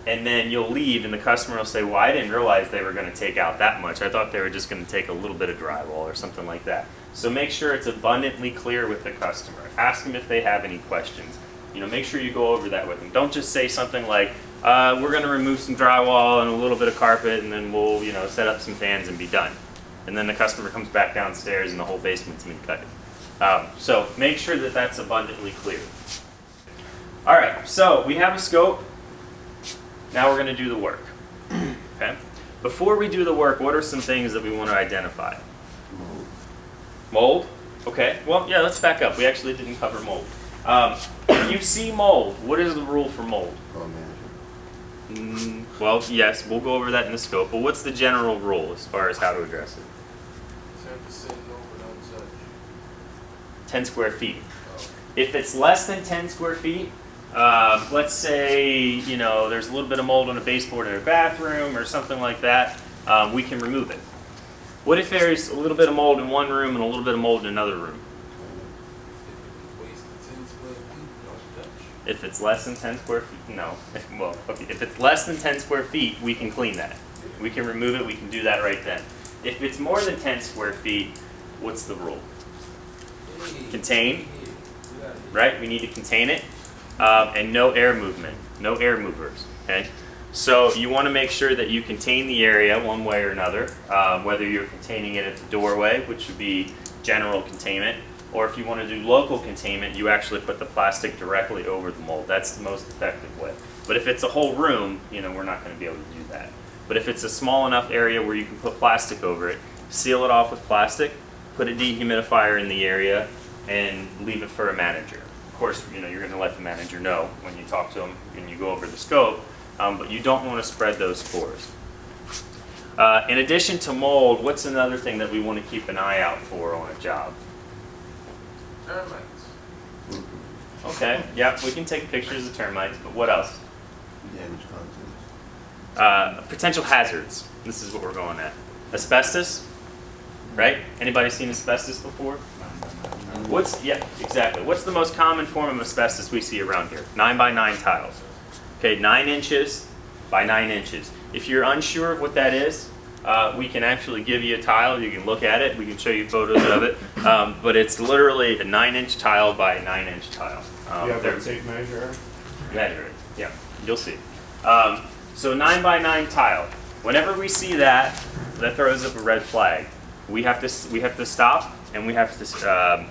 A: and then you'll leave, and the customer will say, well, I didn't realize they were going to take out that much. I thought they were just going to take a little bit of drywall or something like that. So make sure it's abundantly clear with the customer. Ask them if they have any questions. Make sure you go over that with them. Don't just say something like, we're going to remove some drywall and a little bit of carpet, and then we'll, set up some fans and be done. And then the customer comes back downstairs and the whole basement's been cut. So make sure that that's abundantly clear. All right, so we have a scope. Now we're going to do the work. Okay. Before we do the work, what are some things that we want to identify? Mold. Okay. Well, yeah. Let's back up. We actually didn't cover mold. If you see mold, what is the rule for mold? Well, yes, we'll go over that in the scope, but what's the general rule as far as how to address it?
C: 10% over, don't touch.
A: 10 square feet. If it's less than 10 square feet, let's say, there's a little bit of mold on a baseboard in a bathroom or something like that, we can remove it. What if there's a little bit of mold in one room and a little bit of mold in another room? If it's less than 10 square feet, no. Well, okay. If it's less than 10 square feet, we can clean that. We can remove it, we can do that right then. If it's more than 10 square feet, what's the rule? Contain, right? We need to contain it. And no air movement, no air movers, okay? So you want to make sure that you contain the area one way or another, whether you're containing it at the doorway, which would be general containment, or if you want to do local containment, you actually put the plastic directly over the mold. That's the most effective way. But if it's a whole room, we're not going to be able to do that. But if it's a small enough area where you can put plastic over it, seal it off with plastic, put a dehumidifier in the area, and leave it for a manager. Of course, you're going to let the manager know when you talk to them and you go over the scope, but you don't want to spread those spores. In addition to mold, what's another thing that we want to keep an eye out for on a job?
C: Termites.
A: Okay, yeah, we can take pictures of termites, but what else?
G: Damage contents.
A: Potential hazards. This is what we're going at. Asbestos, right? Anybody seen asbestos before? Yeah, exactly. What's the most common form of asbestos we see around here? 9x9 tiles. Okay, 9 inches by 9 inches. If you're unsure of what that is, we can actually give you a tile. You can look at it. We can show you photos of it. But it's literally a 9-inch tile by a 9-inch tile.
F: You have a tape measure?
A: Measure it. Yeah, you'll see. So 9x9 tile. Whenever we see that, that throws up a red flag. We have to stop, and we have to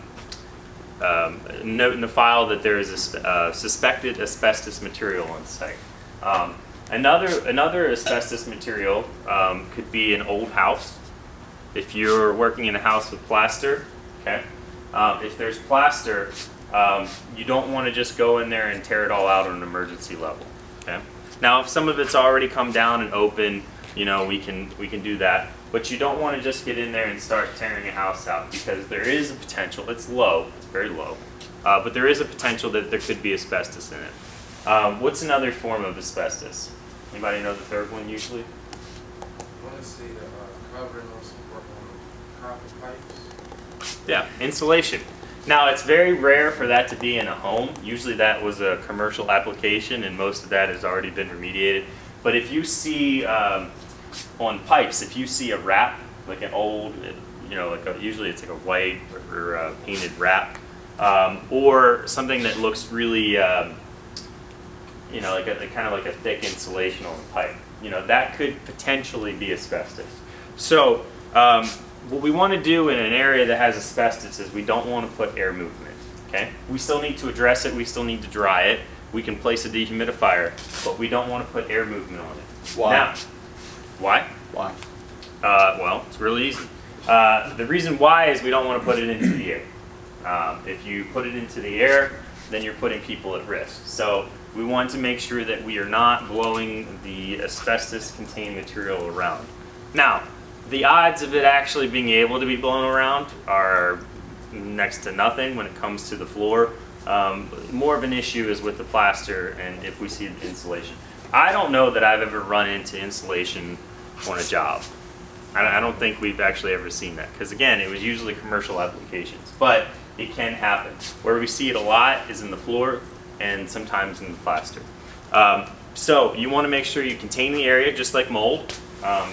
A: note in the file that there is a suspected asbestos material on site. Another asbestos material could be an old house. If you're working in a house with plaster, okay. If there's plaster, you don't want to just go in there and tear it all out on an emergency level. Okay. Now, if some of it's already come down and open, we can do that. But you don't want to just get in there and start tearing a house out, because there is a potential. It's low. It's very low. but there is a potential that there could be asbestos in it. What's another form of asbestos? Anybody know the third one usually?
C: I want to see the covering on some work on copper pipes.
A: Yeah, insulation. Now, it's very rare for that to be in a home. Usually that was a commercial application and most of that has already been remediated. But if you see on pipes, if you see a wrap, like an old, usually it's like a white or painted wrap, or something that looks really, like kind of like a thick insulation on the pipe, that could potentially be asbestos. So, what we want to do in an area that has asbestos is we don't want to put air movement, okay? We still need to address it, we still need to dry it, we can place a dehumidifier, but we don't want to put air movement on it.
D: Why?
A: Now, why?
D: Why?
A: Well, it's really easy. The reason why is we don't want to put it into the air. If you put it into the air, then you're putting people at risk. So we want to make sure that we are not blowing the asbestos-contained material around. Now, the odds of it actually being able to be blown around are next to nothing when it comes to the floor. More of an issue is with the plaster and if we see the insulation. I don't know that I've ever run into insulation on a job. I don't think we've actually ever seen that because again, it was usually commercial applications, but it can happen. Where we see it a lot is in the floor and sometimes in the plaster. So you want to make sure you contain the area just like mold.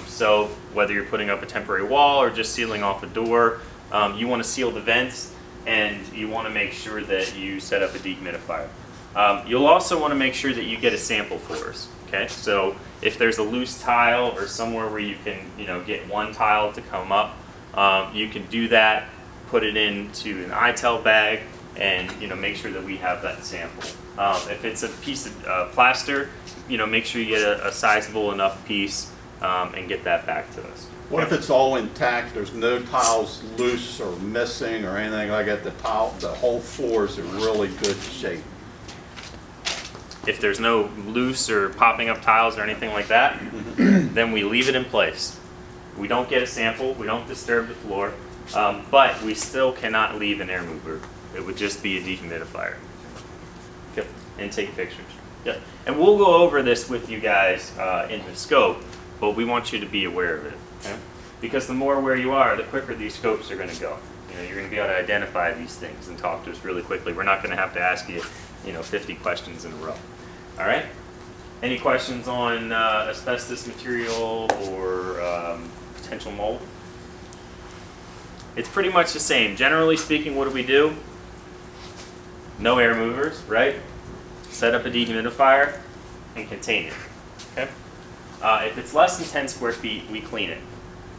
A: So whether you're putting up a temporary wall or just sealing off a door, you want to seal the vents and you want to make sure that you set up a dehumidifier. You'll also want to make sure that you get a sample for us. Okay, so if there's a loose tile or somewhere where you can, get one tile to come up, you can do that, put it into an ITEL bag, and make sure that we have that sample. If it's a piece of plaster, make sure you get a sizable enough piece and get that back to us.
D: What if it's all intact, there's no tiles loose or missing or anything like that, the whole floor is in really good shape?
A: If there's no loose or popping up tiles or anything like that, then we leave it in place. We don't get a sample, we don't disturb the floor, but we still cannot leave an air mover. It would just be a dehumidifier. Yep. And take pictures. Yep. And we'll go over this with you guys in the scope, but we want you to be aware of it. Okay? Because the more aware you are, the quicker these scopes are going to go. You're going to be able to identify these things and talk to us really quickly. We're not going to have to ask you, 50 questions in a row. All right? Any questions on asbestos material or potential mold? It's pretty much the same. Generally speaking, what do? No air movers, right? Set up a dehumidifier and contain it. Okay? If it's less than 10 square feet, we clean it.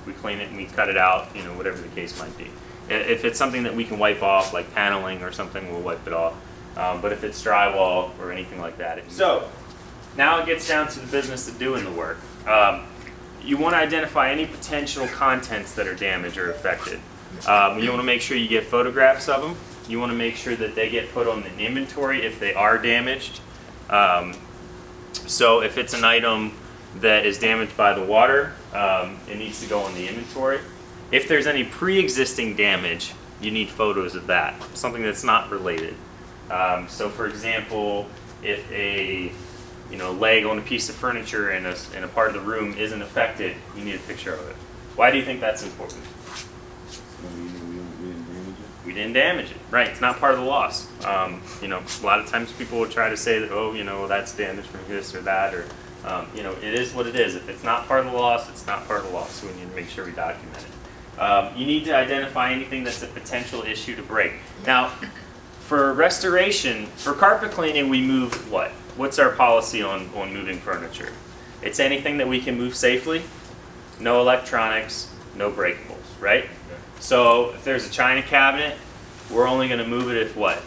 A: We clean it and we cut it out, whatever the case might be. If it's something that we can wipe off, like paneling or something, we'll wipe it off. But if it's drywall or anything like that. So, now it gets down to the business of doing the work. You want to identify any potential contents that are damaged or affected. You want to make sure you get photographs of them. You want to make sure that they get put on the inventory if they are damaged. So if it's an item that is damaged by the water, it needs to go on the inventory. If there's any pre-existing damage, you need photos of that, something that's not related. So for example, if a leg on a piece of furniture in a part of the room isn't affected, you need a picture of it. Why do you think that's important? We didn't damage it. Right, it's not part of the loss. A lot of times people will try to say that, that's damaged from this or that, or, it is what it is. If it's not part of the loss, it's not part of the loss, so we need to make sure we document it. You need to identify anything that's a potential issue to break. Now, for restoration, for carpet cleaning, we move what? What's our policy on moving furniture? It's anything that we can move safely, no electronics, no breakables, right? So if there's a china cabinet, we're only going to move it if what?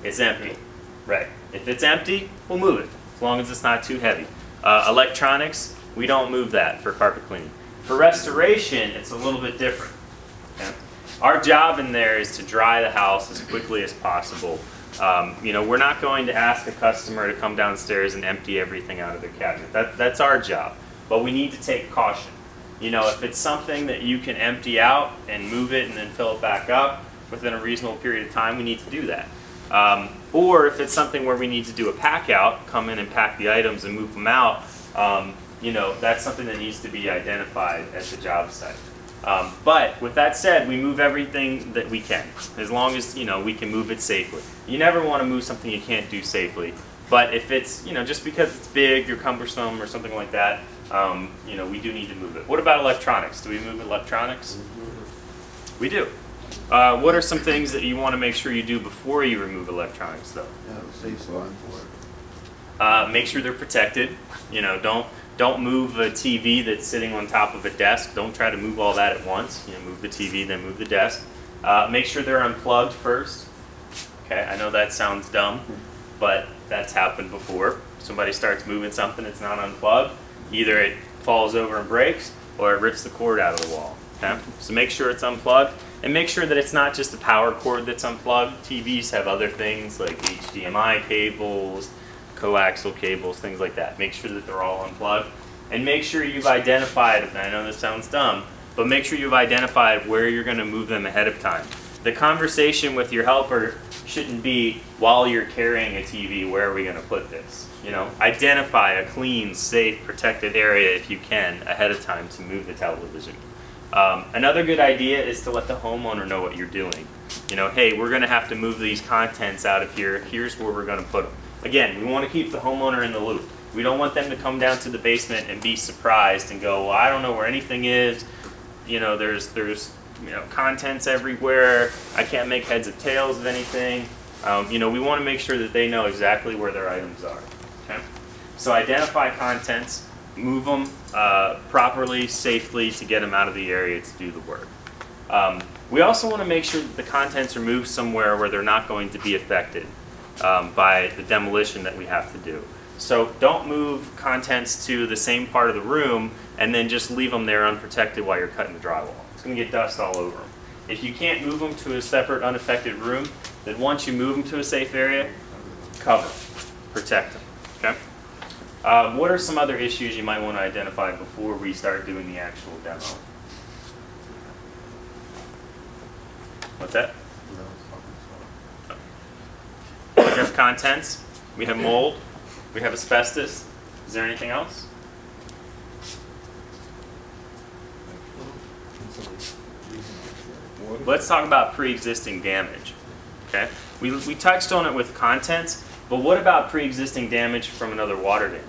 A: It's empty. Right. If it's empty, we'll move it, as long as it's not too heavy. Electronics, we don't move that for carpet cleaning. For restoration, it's a little bit different. Okay? Our job in there is to dry the house as quickly as possible. We're not going to ask a customer to come downstairs and empty everything out of their cabinet. That's our job. But we need to take caution. If it's something that you can empty out and move it and then fill it back up, within a reasonable period of time, we need to do that. Or if it's something where we need to do a pack out, come in and pack the items and move them out, you know, that's something that needs to be identified at the job site. But with that said, we move everything that we can, as long as, you know, we can move it safely. You never want to move something you can't do safely. But if it's, you know, just because it's big or cumbersome or something like that, you know, we do need to move it. What about electronics? Do we move electronics? We do. What are some things that you want to make sure you do before you remove electronics, though?
G: Safe slide for it.
A: Make sure they're protected. You know, don't move a TV that's sitting on top of a desk. Don't try to move all that at once. You know, move the TV, then move the desk. Make sure they're unplugged first. Okay, I know that sounds dumb, but that's happened before. Somebody starts moving something that's not unplugged. Either it falls over and breaks, or it rips the cord out of the wall. Okay? So make sure it's unplugged, and make sure that it's not just the power cord that's unplugged. TVs have other things like HDMI cables, coaxial cables, things like that. Make sure that they're all unplugged, and make sure you've identified, and I know this sounds dumb, but make sure you've identified where you're going to move them ahead of time. The conversation with your helper shouldn't be, while you're carrying a TV, where are we going to put this? You know, identify a clean, safe, protected area if you can ahead of time to move the television. Another good idea is to let the homeowner know what you're doing. You know, hey, we're going to have to move these contents out of here. Here's where we're going to put them. Again, we want to keep the homeowner in the loop. We don't want them to come down to the basement and be surprised and go, well, I don't know where anything is. You know, there's you know, contents everywhere. I can't make heads or tails of anything. You know, we want to make sure that they know exactly where their items are. Okay? So identify contents, move them properly, safely to get them out of the area to do the work. We also want to make sure that the contents are moved somewhere where they're not going to be affected by the demolition that we have to do. So don't move contents to the same part of the room and then just leave them there unprotected while you're cutting the drywall. It's going to get dust all over them. If you can't move them to a separate unaffected room, then once you move them to a safe area, cover, protect them. Okay? What are some other issues you might want to identify before we start doing the actual demo? What's that? We have contents, we have mold, we have asbestos. Is there anything else? Let's talk about pre-existing damage. Okay, we touched on it with contents, but what about pre-existing damage from another water damage?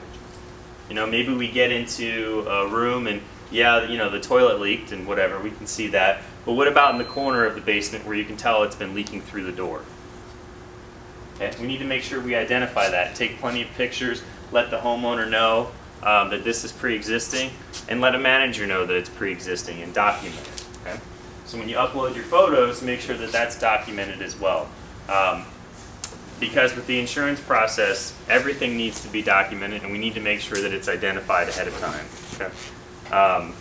A: You know, maybe we get into a room and yeah, you know, the toilet leaked and whatever, we can see that. But what about in the corner of the basement where you can tell it's been leaking through the door? Okay, we need to make sure we identify that. Take plenty of pictures, let the homeowner know that this is pre-existing, and let a manager know that it's pre-existing and document it. Okay? So when you upload your photos, make sure that that's documented as well. Because with the insurance process, everything needs to be documented, and we need to make sure that it's identified ahead of time. Okay?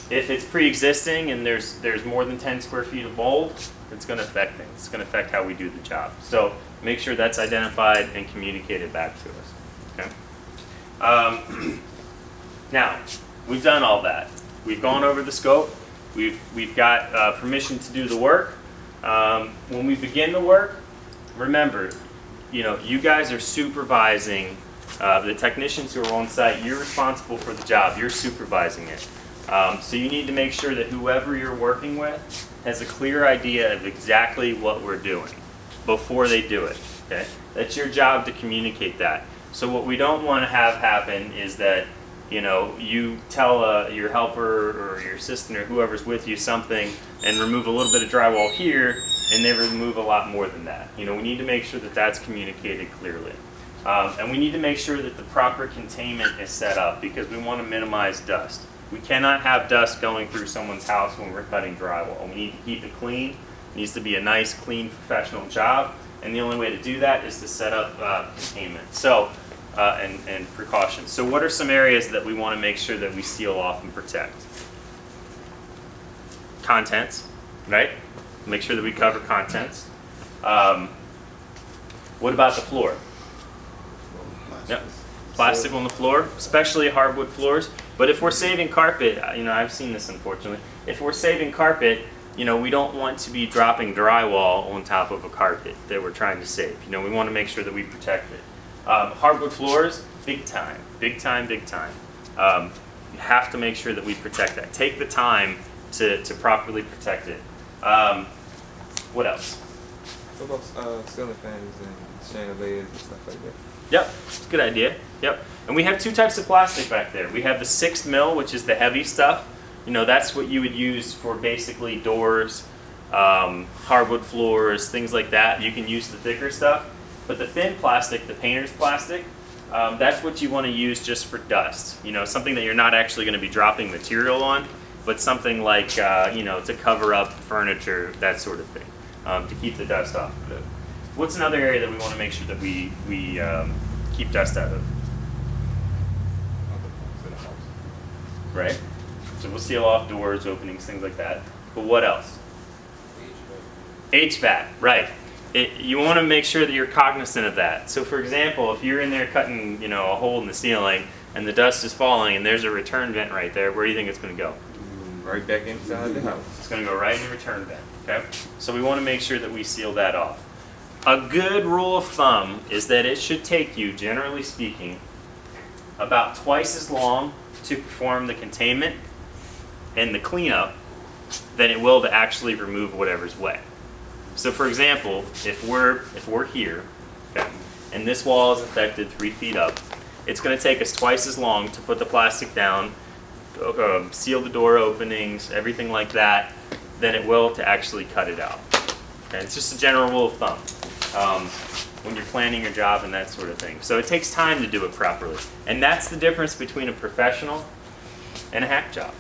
A: If it's pre-existing and there's more than 10 square feet of mold, it's going to affect things. It's going to affect how we do the job. So make sure that's identified and communicated back to us. Okay? Now, we've done all that. We've gone over the scope. We've got permission to do the work. When we begin the work, remember, you know, you guys are supervising the technicians who are on site. You're responsible for the job. You're supervising it. So you need to make sure that whoever you're working with has a clear idea of exactly what we're doing before they do it. Okay? That's your job to communicate that. So what we don't want to have happen is that, you know, you tell your helper or your assistant or whoever's with you something and remove a little bit of drywall here, and they remove a lot more than that. You know, we need to make sure that that's communicated clearly. And we need to make sure that the proper containment is set up because we want to minimize dust. We cannot have dust going through someone's house when we're cutting drywall. We need to keep it clean. It needs to be a nice, clean, professional job. And the only way to do that is to set up containment. So, and precautions. So what are some areas that we want to make sure that we seal off and protect? Contents, right? Make sure that we cover contents. What about the floor? Yep. Plastic on the floor, especially hardwood floors. But if we're saving carpet, you know, I've seen this unfortunately. If we're saving carpet, you know, we don't want to be dropping drywall on top of a carpet that we're trying to save. You know, we want to make sure that we protect it. Hardwood floors, big time, big time, big time. You have to make sure that we protect that. Take the time to properly protect it. What else?
G: What about ceiling fans and chandeliers and stuff like that?
A: Yep, it's a good idea. Yep. And we have two types of plastic back there. We have the 6 mil, which is the heavy stuff. You know, that's what you would use for basically doors, hardwood floors, things like that. You can use the thicker stuff. But the thin plastic, the painter's plastic, that's what you want to use just for dust. You know, something that you're not actually going to be dropping material on, but something like, you know, to cover up furniture, that sort of thing, to keep the dust off of it. What's another area that we want to make sure that we keep dust out of? Right? So we'll seal off doors, openings, things like that. But what else? HVAC, right. You want to make sure that you're cognizant of that. So for example, if you're in there cutting, you know, a hole in the ceiling and the dust is falling and there's a return vent right there, where do you think it's going to go?
G: Right back inside the house.
A: It's going to go right in the return vent, okay? So we want to make sure that we seal that off. A good rule of thumb is that it should take you, generally speaking, about twice as long to perform the containment and the cleanup than it will to actually remove whatever's wet. So for example, if we're here, okay, and this wall is affected 3 feet up, it's going to take us twice as long to put the plastic down, seal the door openings, everything like that, than it will to actually cut it out. Okay, it's just a general rule of thumb when you're planning your job and that sort of thing. So it takes time to do it properly, and that's the difference between a professional and a hack job.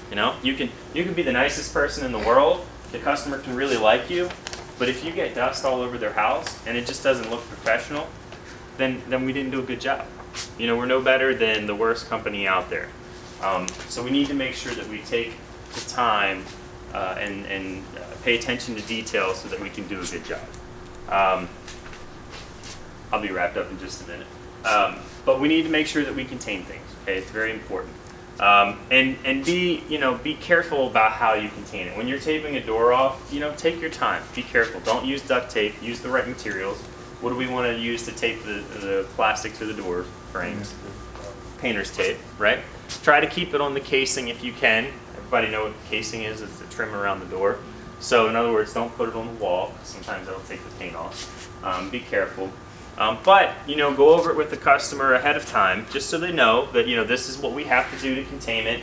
A: You know, you can be the nicest person in the world. The customer can really like you, but if you get dust all over their house and it just doesn't look professional, then we didn't do a good job. You know, we're no better than the worst company out there. So we need to make sure that we take the time and pay attention to detail so that we can do a good job. I'll be wrapped up in just a minute. But we need to make sure that we contain things. Okay, it's very important. And be careful about how you contain it. When you're taping a door off, you know, take your time. Be careful. Don't use duct tape. Use the right materials. What do we want to use to tape the plastic to the door frames? Painter's tape, right? Try to keep it on the casing if you can. Everybody know what the casing is. It's the trim around the door. So in other words, don't put it on the wall. Sometimes that'll take the paint off. Be careful. But, you know, go over it with the customer ahead of time, just so they know that, you know, this is what we have to do to contain it.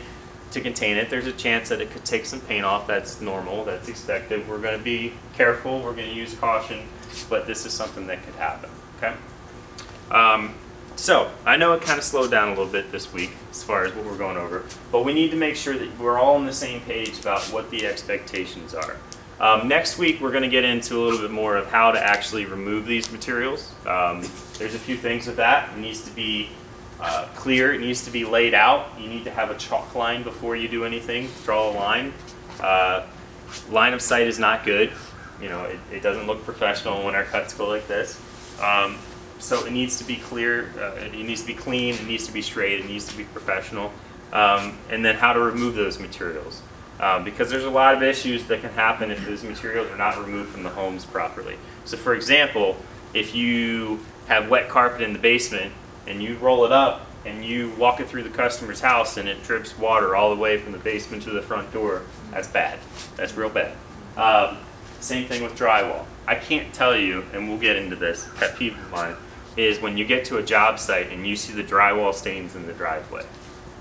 A: To contain it, there's a chance that it could take some paint off. That's normal. That's expected. We're going to be careful. We're going to use caution. But this is something that could happen, okay? So, I know it kind of slowed down a little bit this week as far as what we're going over. But we need to make sure that we're all on the same page about what the expectations are. Next week, we're going to get into a little bit more of how to actually remove these materials. There's a few things with that. It needs to be clear. It needs to be laid out. You need to have a chalk line before you do anything. Draw a line. Line of sight is not good. You know, it doesn't look professional when our cuts go like this. So it needs to be clear. It needs to be clean. It needs to be straight. It needs to be professional. And then how to remove those materials. Because there's a lot of issues that can happen if those materials are not removed from the homes properly. So for example, if you have wet carpet in the basement and you roll it up and you walk it through the customer's house and it drips water all the way from the basement to the front door, that's bad. That's real bad. Same thing with drywall. I can't tell you, and we'll get into this, pet peeve of mine, is when you get to a job site and you see the drywall stains in the driveway.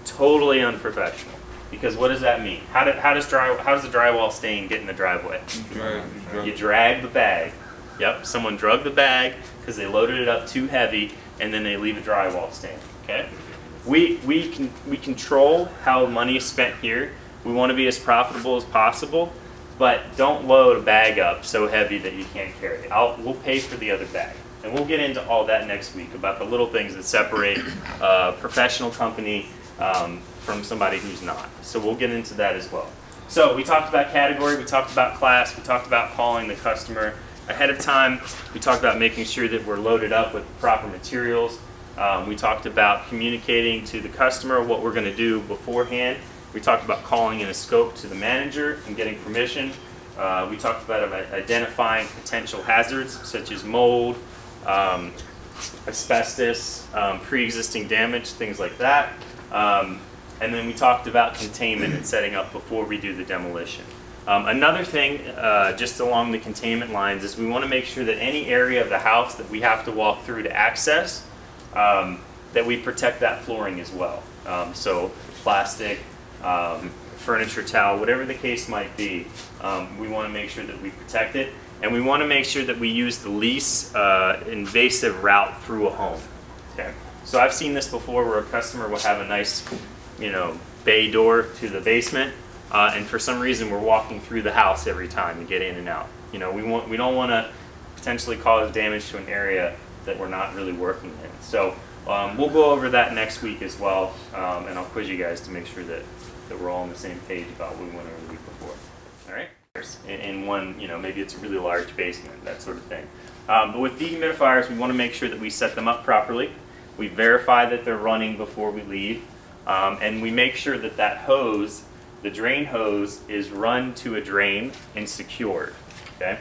A: Totally unprofessional. Because what does that mean? How does the drywall stain get in the driveway? You drag the bag. Yep, someone drug the bag because they loaded it up too heavy, and then they leave a drywall stain. Okay, we control how money is spent here. We want to be as profitable as possible, but don't load a bag up so heavy that you can't carry it. We'll pay for the other bag, and we'll get into all that next week about the little things that separate a professional company from somebody who's not. So we'll get into that as well. So we talked about category, we talked about class, we talked about calling the customer ahead of time, we talked about making sure that we're loaded up with proper materials, we talked about communicating to the customer what we're going to do beforehand. We talked about calling in a scope to the manager and getting permission. We talked about identifying potential hazards such as mold, asbestos, pre-existing damage, things like that. And then we talked about containment and setting up before we do the demolition. Another thing, just along the containment lines, is we want to make sure that any area of the house that we have to walk through to access, that we protect that flooring as well. So plastic, furniture towel, whatever the case might be, we want to make sure that we protect it. And we want to make sure that we use the least invasive route through a home. Okay. So I've seen this before where a customer will have a nice, bay door to the basement, and for some reason we're walking through the house every time to get in and out. We don't want to potentially cause damage to an area that we're not really working in. So we'll go over that next week as well, and I'll quiz you guys to make sure that we're all on the same page about what we went over the week before. All right. In one, maybe it's a really large basement, that sort of thing. But with dehumidifiers, we want to make sure that we set them up properly. We verify that they're running before we leave, and we make sure that that hose, the drain hose, is run to a drain and secured. Okay.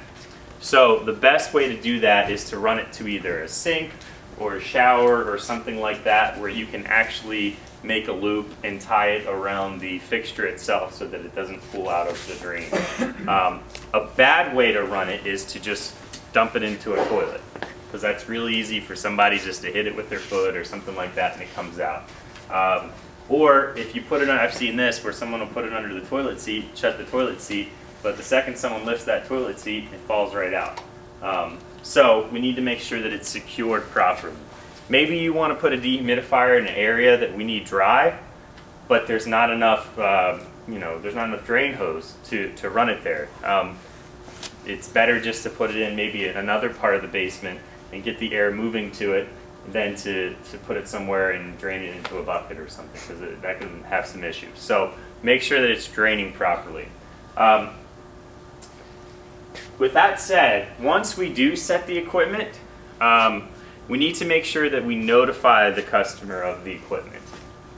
A: So the best way to do that is to run it to either a sink or a shower or something like that, where you can actually make a loop and tie it around the fixture itself so that it doesn't pull out of the drain. A bad way to run it is to just dump it into a toilet, because that's really easy for somebody just to hit it with their foot or something like that and it comes out. Or if you put it on, I've seen this where someone will put it under the toilet seat, shut the toilet seat, but the second someone lifts that toilet seat, it falls right out. So we need to make sure that it's secured properly. Maybe you want to put a dehumidifier in an area that we need dry, but there's not enough, there's not enough drain hose to run it there. It's better just to put it in maybe in another part of the basement and get the air moving to it than to put it somewhere and drain it into a bucket or something, because that can have some issues. So make sure that it's draining properly. With that said, once we do set the equipment, we need to make sure that we notify the customer of the equipment.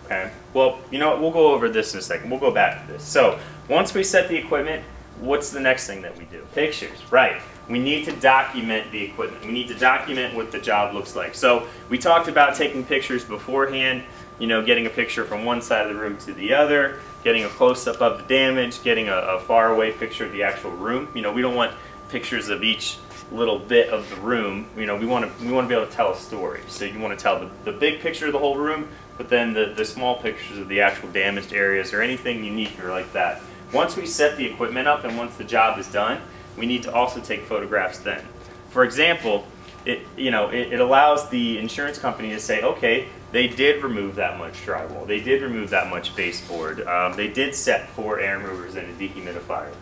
A: Okay. Well, you know what? We'll go over this in a second. We'll go back to this. So once we set the equipment, what's the next thing that we do? Pictures, right? We need to document the equipment. We need to document what the job looks like. So we talked about taking pictures beforehand, getting a picture from one side of the room to the other, getting a close-up of the damage, getting a far-away picture of the actual room. We don't want pictures of each little bit of the room. We want to be able to tell a story. So you want to tell the big picture of the whole room, but then the small pictures of the actual damaged areas or anything unique or like that. Once we set the equipment up and once the job is done, we need to also take photographs then. For example, it allows the insurance company to say, okay, they did remove that much drywall, they did remove that much baseboard, they did set 4 air movers and a dehumidifier.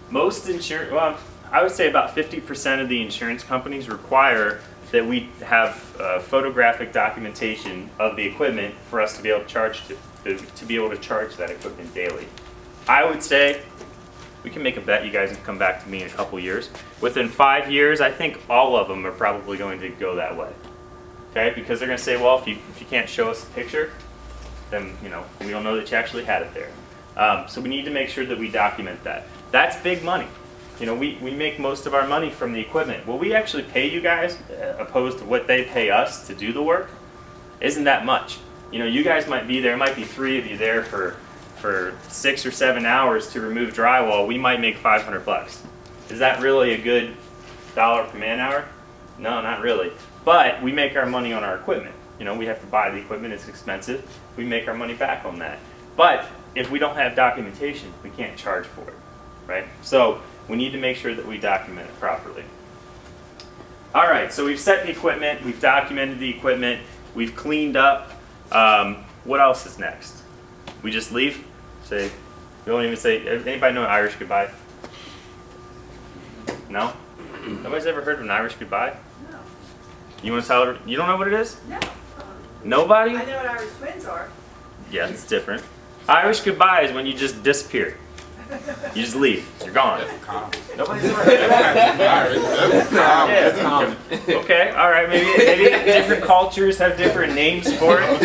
A: Most insurance, I would say about 50% of the insurance companies require that we have photographic documentation of the equipment for us to be able to charge that equipment daily. I would say we can make a bet you guys can come back to me in a couple years. Within 5 years, I think all of them are probably going to go that way. Okay, because they're going to say, well, if you can't show us a picture, then we don't know that you actually had it there. So we need to make sure that we document that. That's big money. We make most of our money from the equipment. What we actually pay you guys, opposed to what they pay us to do the work, isn't that much. You guys might be there, might be 3 of you there for 6 or 7 hours to remove drywall. We might make $500. Is that really a good dollar per man hour? No, not really. But we make our money on our equipment. We have to buy the equipment, it's expensive. We make our money back on that. But if we don't have documentation, we can't charge for it, right? So we need to make sure that we document it properly. All right, so we've set the equipment, we've documented the equipment, we've cleaned up. What else is next? We just leave? Say, we don't even say, anybody know an Irish goodbye? No? Nobody's ever heard of an Irish goodbye?
I: No.
A: You want to tell her, you don't know what it is?
I: No.
A: Nobody?
I: I know what Irish twins are.
A: Yeah, it's different. Irish goodbye is when you just disappear. You just leave. You're gone. Nobody's ever heard of that. Yeah. Okay, all right. Maybe different cultures have different names for it.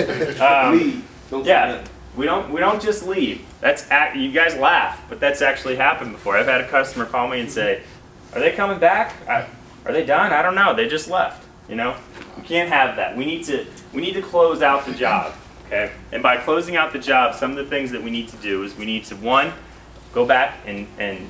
A: Yeah. We don't just leave. You guys laugh, but that's actually happened before. I've had a customer call me and say, "Are they coming back? Are they done? I don't know. They just left." You know, we can't have that. We need to close out the job. Okay, and by closing out the job, some of the things that we need to do is we need to, one, go back and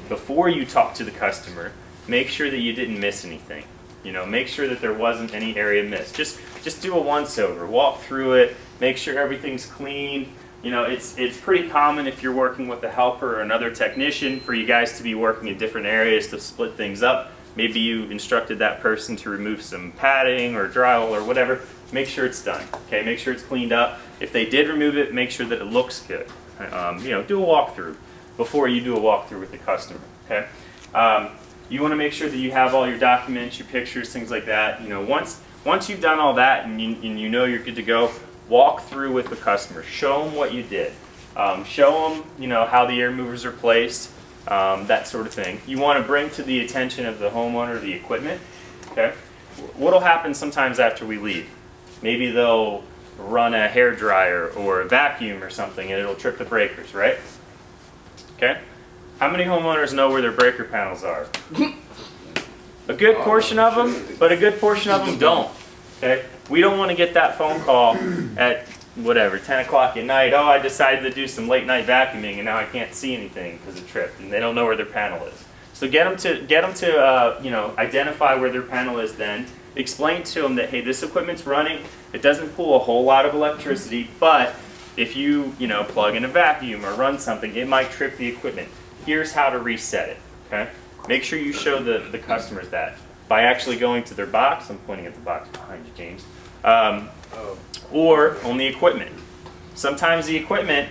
A: before you talk to the customer, make sure that you didn't miss anything. You know, make sure that there wasn't any area missed. Just do a once over, walk through it, make sure everything's clean. You know, it's pretty common if you're working with a helper or another technician for you guys to be working in different areas to split things up. Maybe you instructed that person to remove some padding or drywall or whatever. Make sure it's done. Okay, make sure it's cleaned up. If they did remove it, make sure that it looks good. You know, do a walkthrough before you do a walkthrough with the customer. Okay, you want to make sure that you have all your documents, your pictures, things like that. You know, once you've done all that and you know you're good to go, walk through with the customer. Show them what you did. Show them, you know, how the air movers are placed, that sort of thing. You want to bring to the attention of the homeowner the equipment. Okay, what'll happen sometimes after we leave? Maybe they'll run a hair dryer or a vacuum or something and it'll trip the breakers, right? Okay? How many homeowners know where their breaker panels are? A good portion of them, but a good portion of them don't. Okay? We don't want to get that phone call at whatever, 10 o'clock at night. Oh, I decided to do some late night vacuuming and now I can't see anything because it tripped, and they don't know where their panel is. So get them to you know, identify where their panel is then. Explain to them that, hey, this equipment's running. It doesn't pull a whole lot of electricity, but if you know, plug in a vacuum or run something, it might trip the equipment. Here's how to reset it. Okay? Make sure you show the customers that by actually going to their box. I'm pointing at the box behind you, James. Or on the equipment. Sometimes the equipment,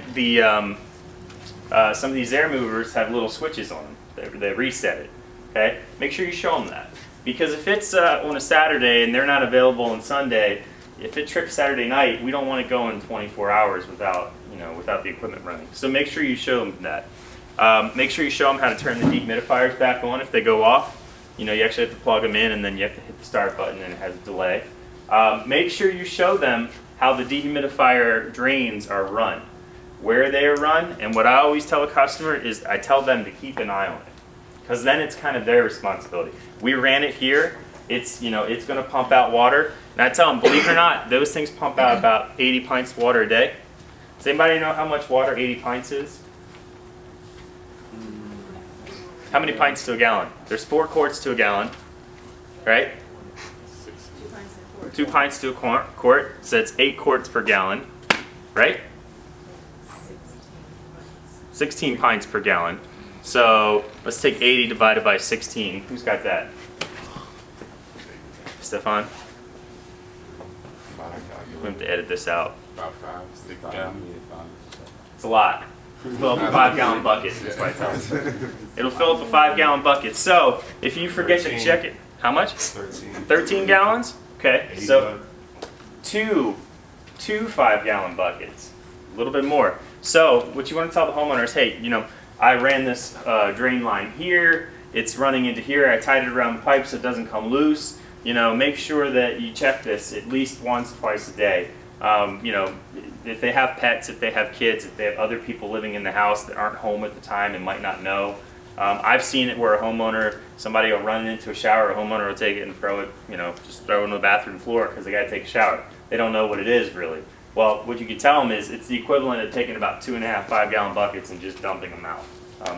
A: some of these air movers have little switches on them. They reset it. Okay? Make sure you show them that. Because if it's on a Saturday and they're not available on Sunday, if it trips Saturday night, we don't want to go in 24 hours without the equipment running. So make sure you show them that. Make sure you show them how to turn the dehumidifiers back on if they go off. You know, you actually have to plug them in and then you have to hit the start button and it has a delay. Make sure you show them how the dehumidifier drains are run, where they are run, and what I always tell a customer is I tell them to keep an eye on it. Because then it's kind of their responsibility. We ran it here. It's, you know, it's going to pump out water. And I tell them, believe it or not, those things pump out about 80 pints of water a day. Does anybody know how much water 80 pints is? How many pints to a gallon? There's 4 quarts to a gallon, right? 2 pints to a quart. So it's 8 quarts per gallon, right? 16 pints per gallon. So let's take 80 divided by 16. Who's got that? Stefan? We have to edit this out.
C: About 5, 6 gallons.
A: It's a lot. Fill up a 5-gallon bucket. That's what I tell them. It'll fill up a 5-gallon bucket. So if you forget to check it, how much? 13 gallons? Okay. So two 5-gallon buckets. A little bit more. So what you want to tell the homeowners, hey, you know, I ran this drain line here, it's running into here, I tied it around the pipe so it doesn't come loose. You know, make sure that you check this at least once, twice a day. You know, if they have pets, if they have kids, if they have other people living in the house that aren't home at the time and might not know. I've seen it where a homeowner, somebody will run into a shower, a homeowner will take it and throw it, you know, just throw it on the bathroom floor because they got to take a shower. They don't know what it is really. Well, what you can tell them is it's the equivalent of taking about 2.5 5-gallon buckets and just dumping them out.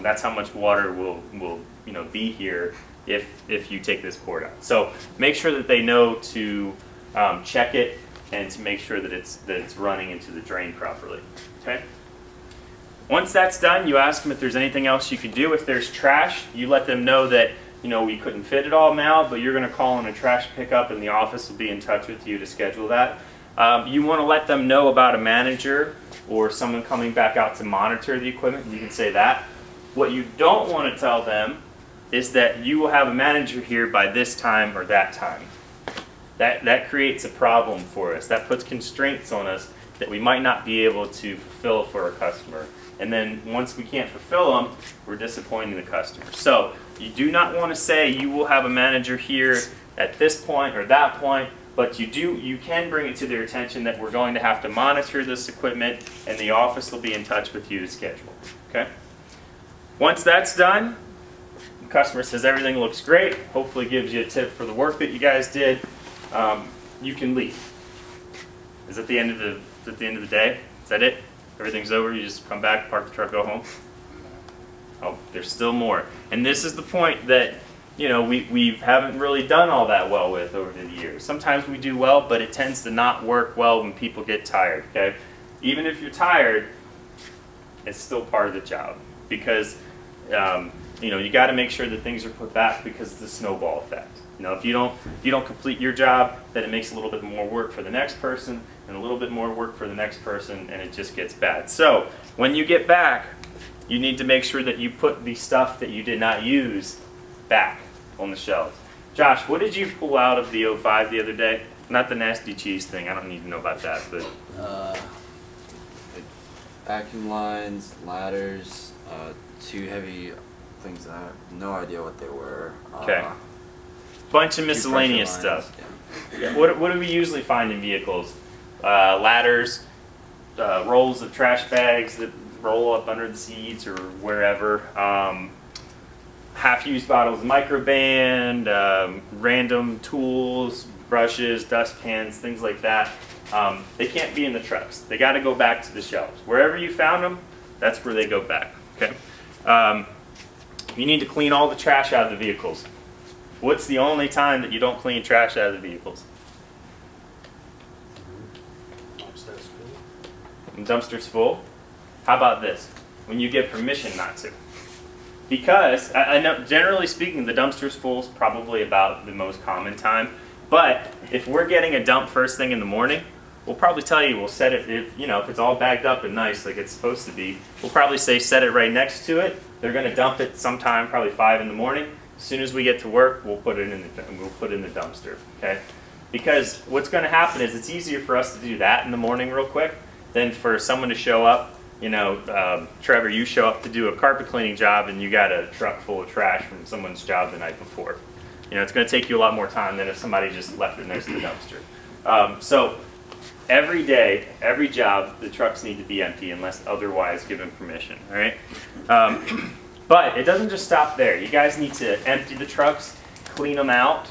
A: That's how much water will you know, be here if you take this cord out. So make sure that they know to check it and to make sure that it's running into the drain properly. Okay. Once that's done, you ask them if there's anything else you could do. If there's trash, you let them know that, you know, we couldn't fit it all now, but you're going to call in a trash pickup and the office will be in touch with you to schedule that. You want to let them know about a manager or someone coming back out to monitor the equipment. You can say that. What you don't want to tell them is that you will have a manager here by this time or that time. That creates a problem for us. That puts constraints on us that we might not be able to fulfill for a customer. And then once we can't fulfill them, we're disappointing the customer. So you do not want to say you will have a manager here at this point or that point. but you can bring it to their attention that we're going to have to monitor this equipment, and the office will be in touch with you to schedule. Okay? Once that's done, the customer says everything looks great, hopefully gives you a tip for the work that you guys did, you can leave. Is that the end of the day? Is that it? Everything's over, you just come back, park the truck, go home? Oh, there's still more. And this is the point that, you know, we haven't really done all that well with over the years. Sometimes we do well, but it tends to not work well when people get tired, okay? Even if you're tired, it's still part of the job, because you know, you got to make sure that things are put back because of the snowball effect. You know, if you don't complete your job, then it makes a little bit more work for the next person, and a little bit more work for the next person, and it just gets bad. So when you get back, you need to make sure that you put the stuff that you did not use back on the shelves. Josh, what did you pull out of the 05 the other day? Not the nasty cheese thing. I don't need to know about that, but
I: like vacuum lines, ladders, two heavy things. I have no idea what they were.
A: okay. Bunch of
I: two
A: miscellaneous
I: pressure lines,
A: stuff.
I: Yeah.
A: What do we usually find in vehicles? Ladders, rolls of trash bags that roll up under the seats or wherever. Half-used bottles of Microband, random tools, brushes, dust cans, things like that. They can't be in the trucks. They got to go back to the shelves. Wherever you found them, that's where they go back. Okay. You need to clean all the trash out of the vehicles. What's the only time that you don't clean trash out of the vehicles? When dumpster's full. How about this? When you get permission not to. Because, I know, generally speaking, the dumpster's full is probably about the most common time. But if we're getting a dump first thing in the morning, we'll probably tell you, we'll set it, if it's all bagged up and nice like it's supposed to be, we'll probably say set it right next to it. They're going to dump it sometime, probably 5 in the morning. As soon as we get to work, we'll put it in the dumpster. Okay? Because what's going to happen is it's easier for us to do that in the morning real quick than for someone to show up. You know, Trevor, you show up to do a carpet cleaning job and you got a truck full of trash from someone's job the night before. You know, it's going to take you a lot more time than if somebody just left it next to the dumpster. So every day, every job, the trucks need to be empty unless otherwise given permission. All right. But it doesn't just stop there. You guys need to empty the trucks, clean them out.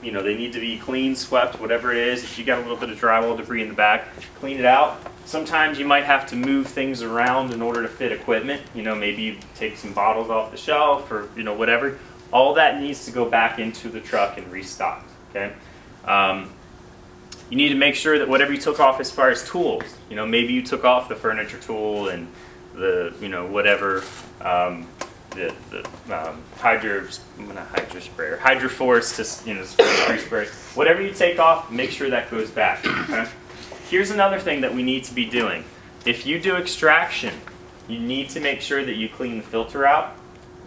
A: You know, they need to be clean, swept, whatever it is. If you got a little bit of drywall debris in the back, clean it out. Sometimes you might have to move things around in order to fit equipment. You know, maybe you take some bottles off the shelf or, you know, whatever. All that needs to go back into the truck and restocked, okay? You need to make sure that whatever you took off as far as tools, you know, maybe you took off the furniture tool and the, you know, whatever, Hydroforce, just, you know, spray. Whatever you take off, make sure that goes back, okay? Here's another thing that we need to be doing. If you do extraction, you need to make sure that you clean the filter out,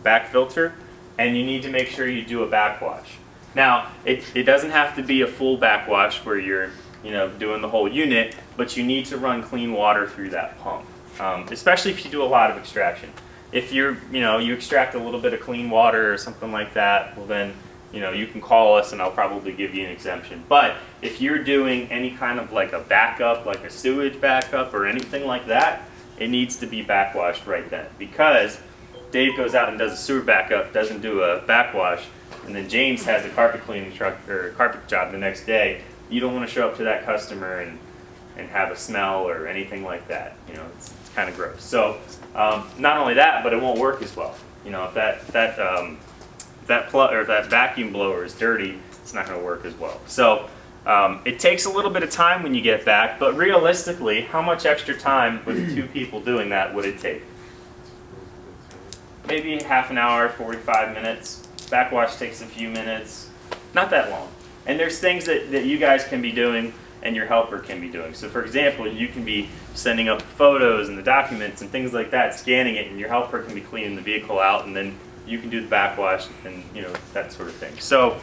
A: back filter, and you need to make sure you do a backwash. Now, it doesn't have to be a full backwash where you're, you know, doing the whole unit, but you need to run clean water through that pump, especially if you do a lot of extraction. If you extract a little bit of clean water or something like that, well then, you know, you can call us and I'll probably give you an exemption. But if you're doing any kind of like a backup, like a sewage backup or anything like that, it needs to be backwashed right then. Because Dave goes out and does a sewer backup, doesn't do a backwash, and then James has a carpet cleaning truck or a carpet job the next day, you don't want to show up to that customer and have a smell or anything like that. You know, it's kind of gross. So not only that, but it won't work as well. You know, if that vacuum blower is dirty, it's not going to work as well. So it takes a little bit of time when you get back, but realistically, how much extra time with 2 people doing that would it take? Maybe half an hour, 45 minutes. Backwash takes a few minutes. Not that long. And there's things that you guys can be doing and your helper can be doing. So for example, you can be sending up photos and the documents and things like that, scanning it, and your helper can be cleaning the vehicle out, and then you can do the backwash and, you know, that sort of thing. So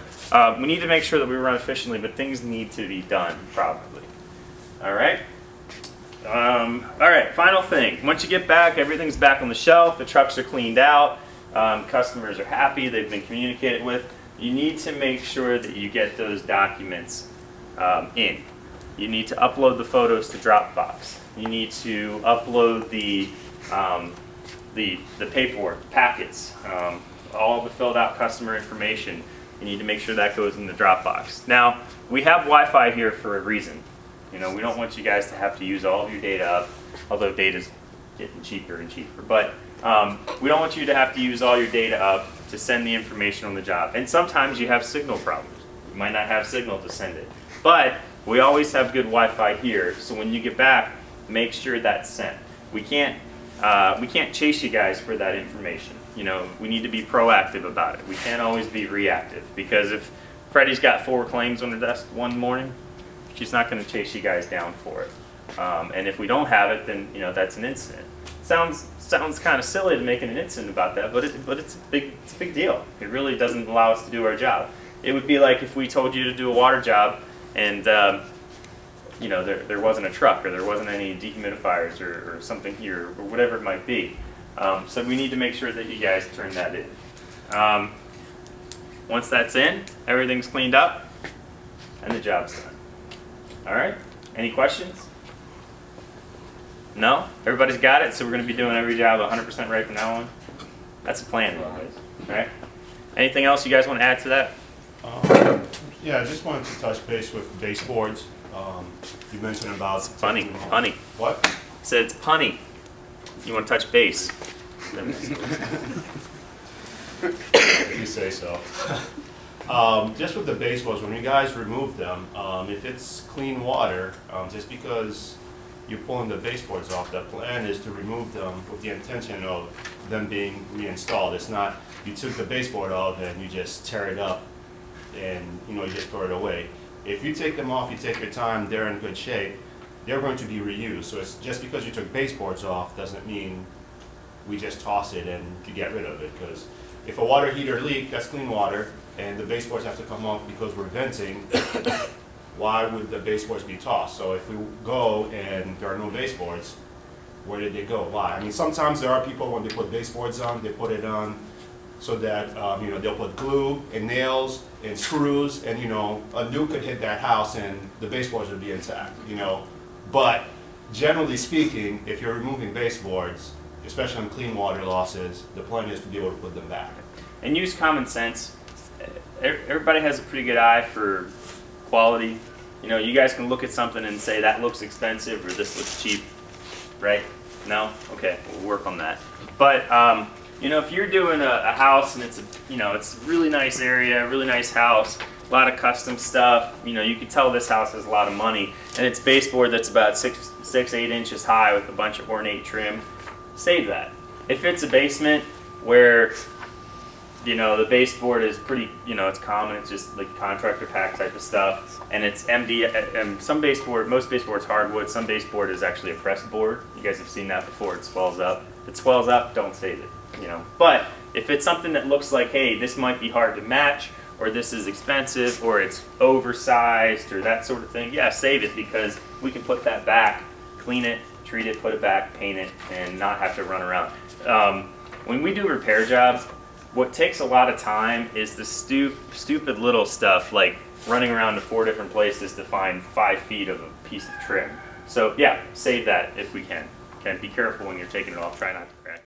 A: we need to make sure that we run efficiently, but things need to be done properly. All right? All right, final thing. Once you get back, everything's back on the shelf, the trucks are cleaned out, customers are happy, they've been communicated with. You need to make sure that you get those documents in. You need to upload the photos to Dropbox. You need to upload the paperwork, the packets, all the filled out customer information. You need to make sure that goes in the Dropbox. Now, we have Wi-Fi here for a reason. You know, we don't want you guys to have to use all of your data up, although data's getting cheaper and cheaper. But we don't want you to have to use all your data up to send the information on the job. And sometimes you have signal problems. You might not have signal to send it. But we always have good Wi-Fi here, so when you get back, make sure that's sent. We can't chase you guys for that information. You know, we need to be proactive about it. We can't always be reactive, because if Freddie's got 4 claims on her desk one morning, she's not going to chase you guys down for it. And if we don't have it, then you know that's an incident. Sounds kind of silly to make an incident about that, but it's a big deal. It really doesn't allow us to do our job. It would be like if we told you to do a water job and you know there wasn't a truck or there wasn't any dehumidifiers or something here or whatever it might be. So we need to make sure that you guys turn that in. Once that's in, everything's cleaned up, and the job's done. All right? Any questions? No? Everybody's got it, so we're going to be doing every job 100% right from now on? That's a plan, anyways. All right? Anything else you guys want to add to that?
F: Yeah, I just wanted to touch base with baseboards. You mentioned about...
A: It's punny. Punny.
F: What?
A: I said it's punny. You want to touch base.
F: If you say so. Just with the baseboards, when you guys remove them, if it's clean water, just because you're pulling the baseboards off, the plan is to remove them with the intention of them being reinstalled. It's not you took the baseboard off and you just tear it up and you just throw it away. If you take them off, you take your time, they're in good shape, they're going to be reused. So it's just because you took baseboards off doesn't mean we just toss it and you get rid of it. Because if a water heater leak, that's clean water, and the baseboards have to come off because we're venting, why would the baseboards be tossed? So if we go and there are no baseboards, where did they go? Why? I mean, sometimes there are people when they put baseboards on, they put it on so that they'll put glue and nails and screws, and a nuke could hit that house and the baseboards would be intact. But generally speaking, if you're removing baseboards, especially on clean water losses, the plan is to be able to put them back.
A: And use common sense. Everybody has a pretty good eye for quality. You guys can look at something and say that looks expensive or this looks cheap, right? No? Okay, we'll work on that. But if you're doing a house and it's it's a really nice area, really nice house, a lot of custom stuff, you can tell this house has a lot of money, and it's baseboard that's about 8 inches high with a bunch of ornate trim, save that. If it's a basement where the baseboard is pretty, it's common, it's just like contractor pack type of stuff, and it's MD, and most baseboard's hardwood, some baseboard is actually a pressed board. You guys have seen that before, it swells up. If it swells up, don't save it, But if it's something that looks like, hey, this might be hard to match, or this is expensive, or it's oversized, or that sort of thing, yeah, save it, because we can put that back, clean it, treat it, put it back, paint it, and not have to run around. When we do repair jobs, what takes a lot of time is the stupid little stuff, like running around to 4 different places to find 5 feet of a piece of trim. So yeah, save that if we can. Okay, be careful when you're taking it off. Try not to crack.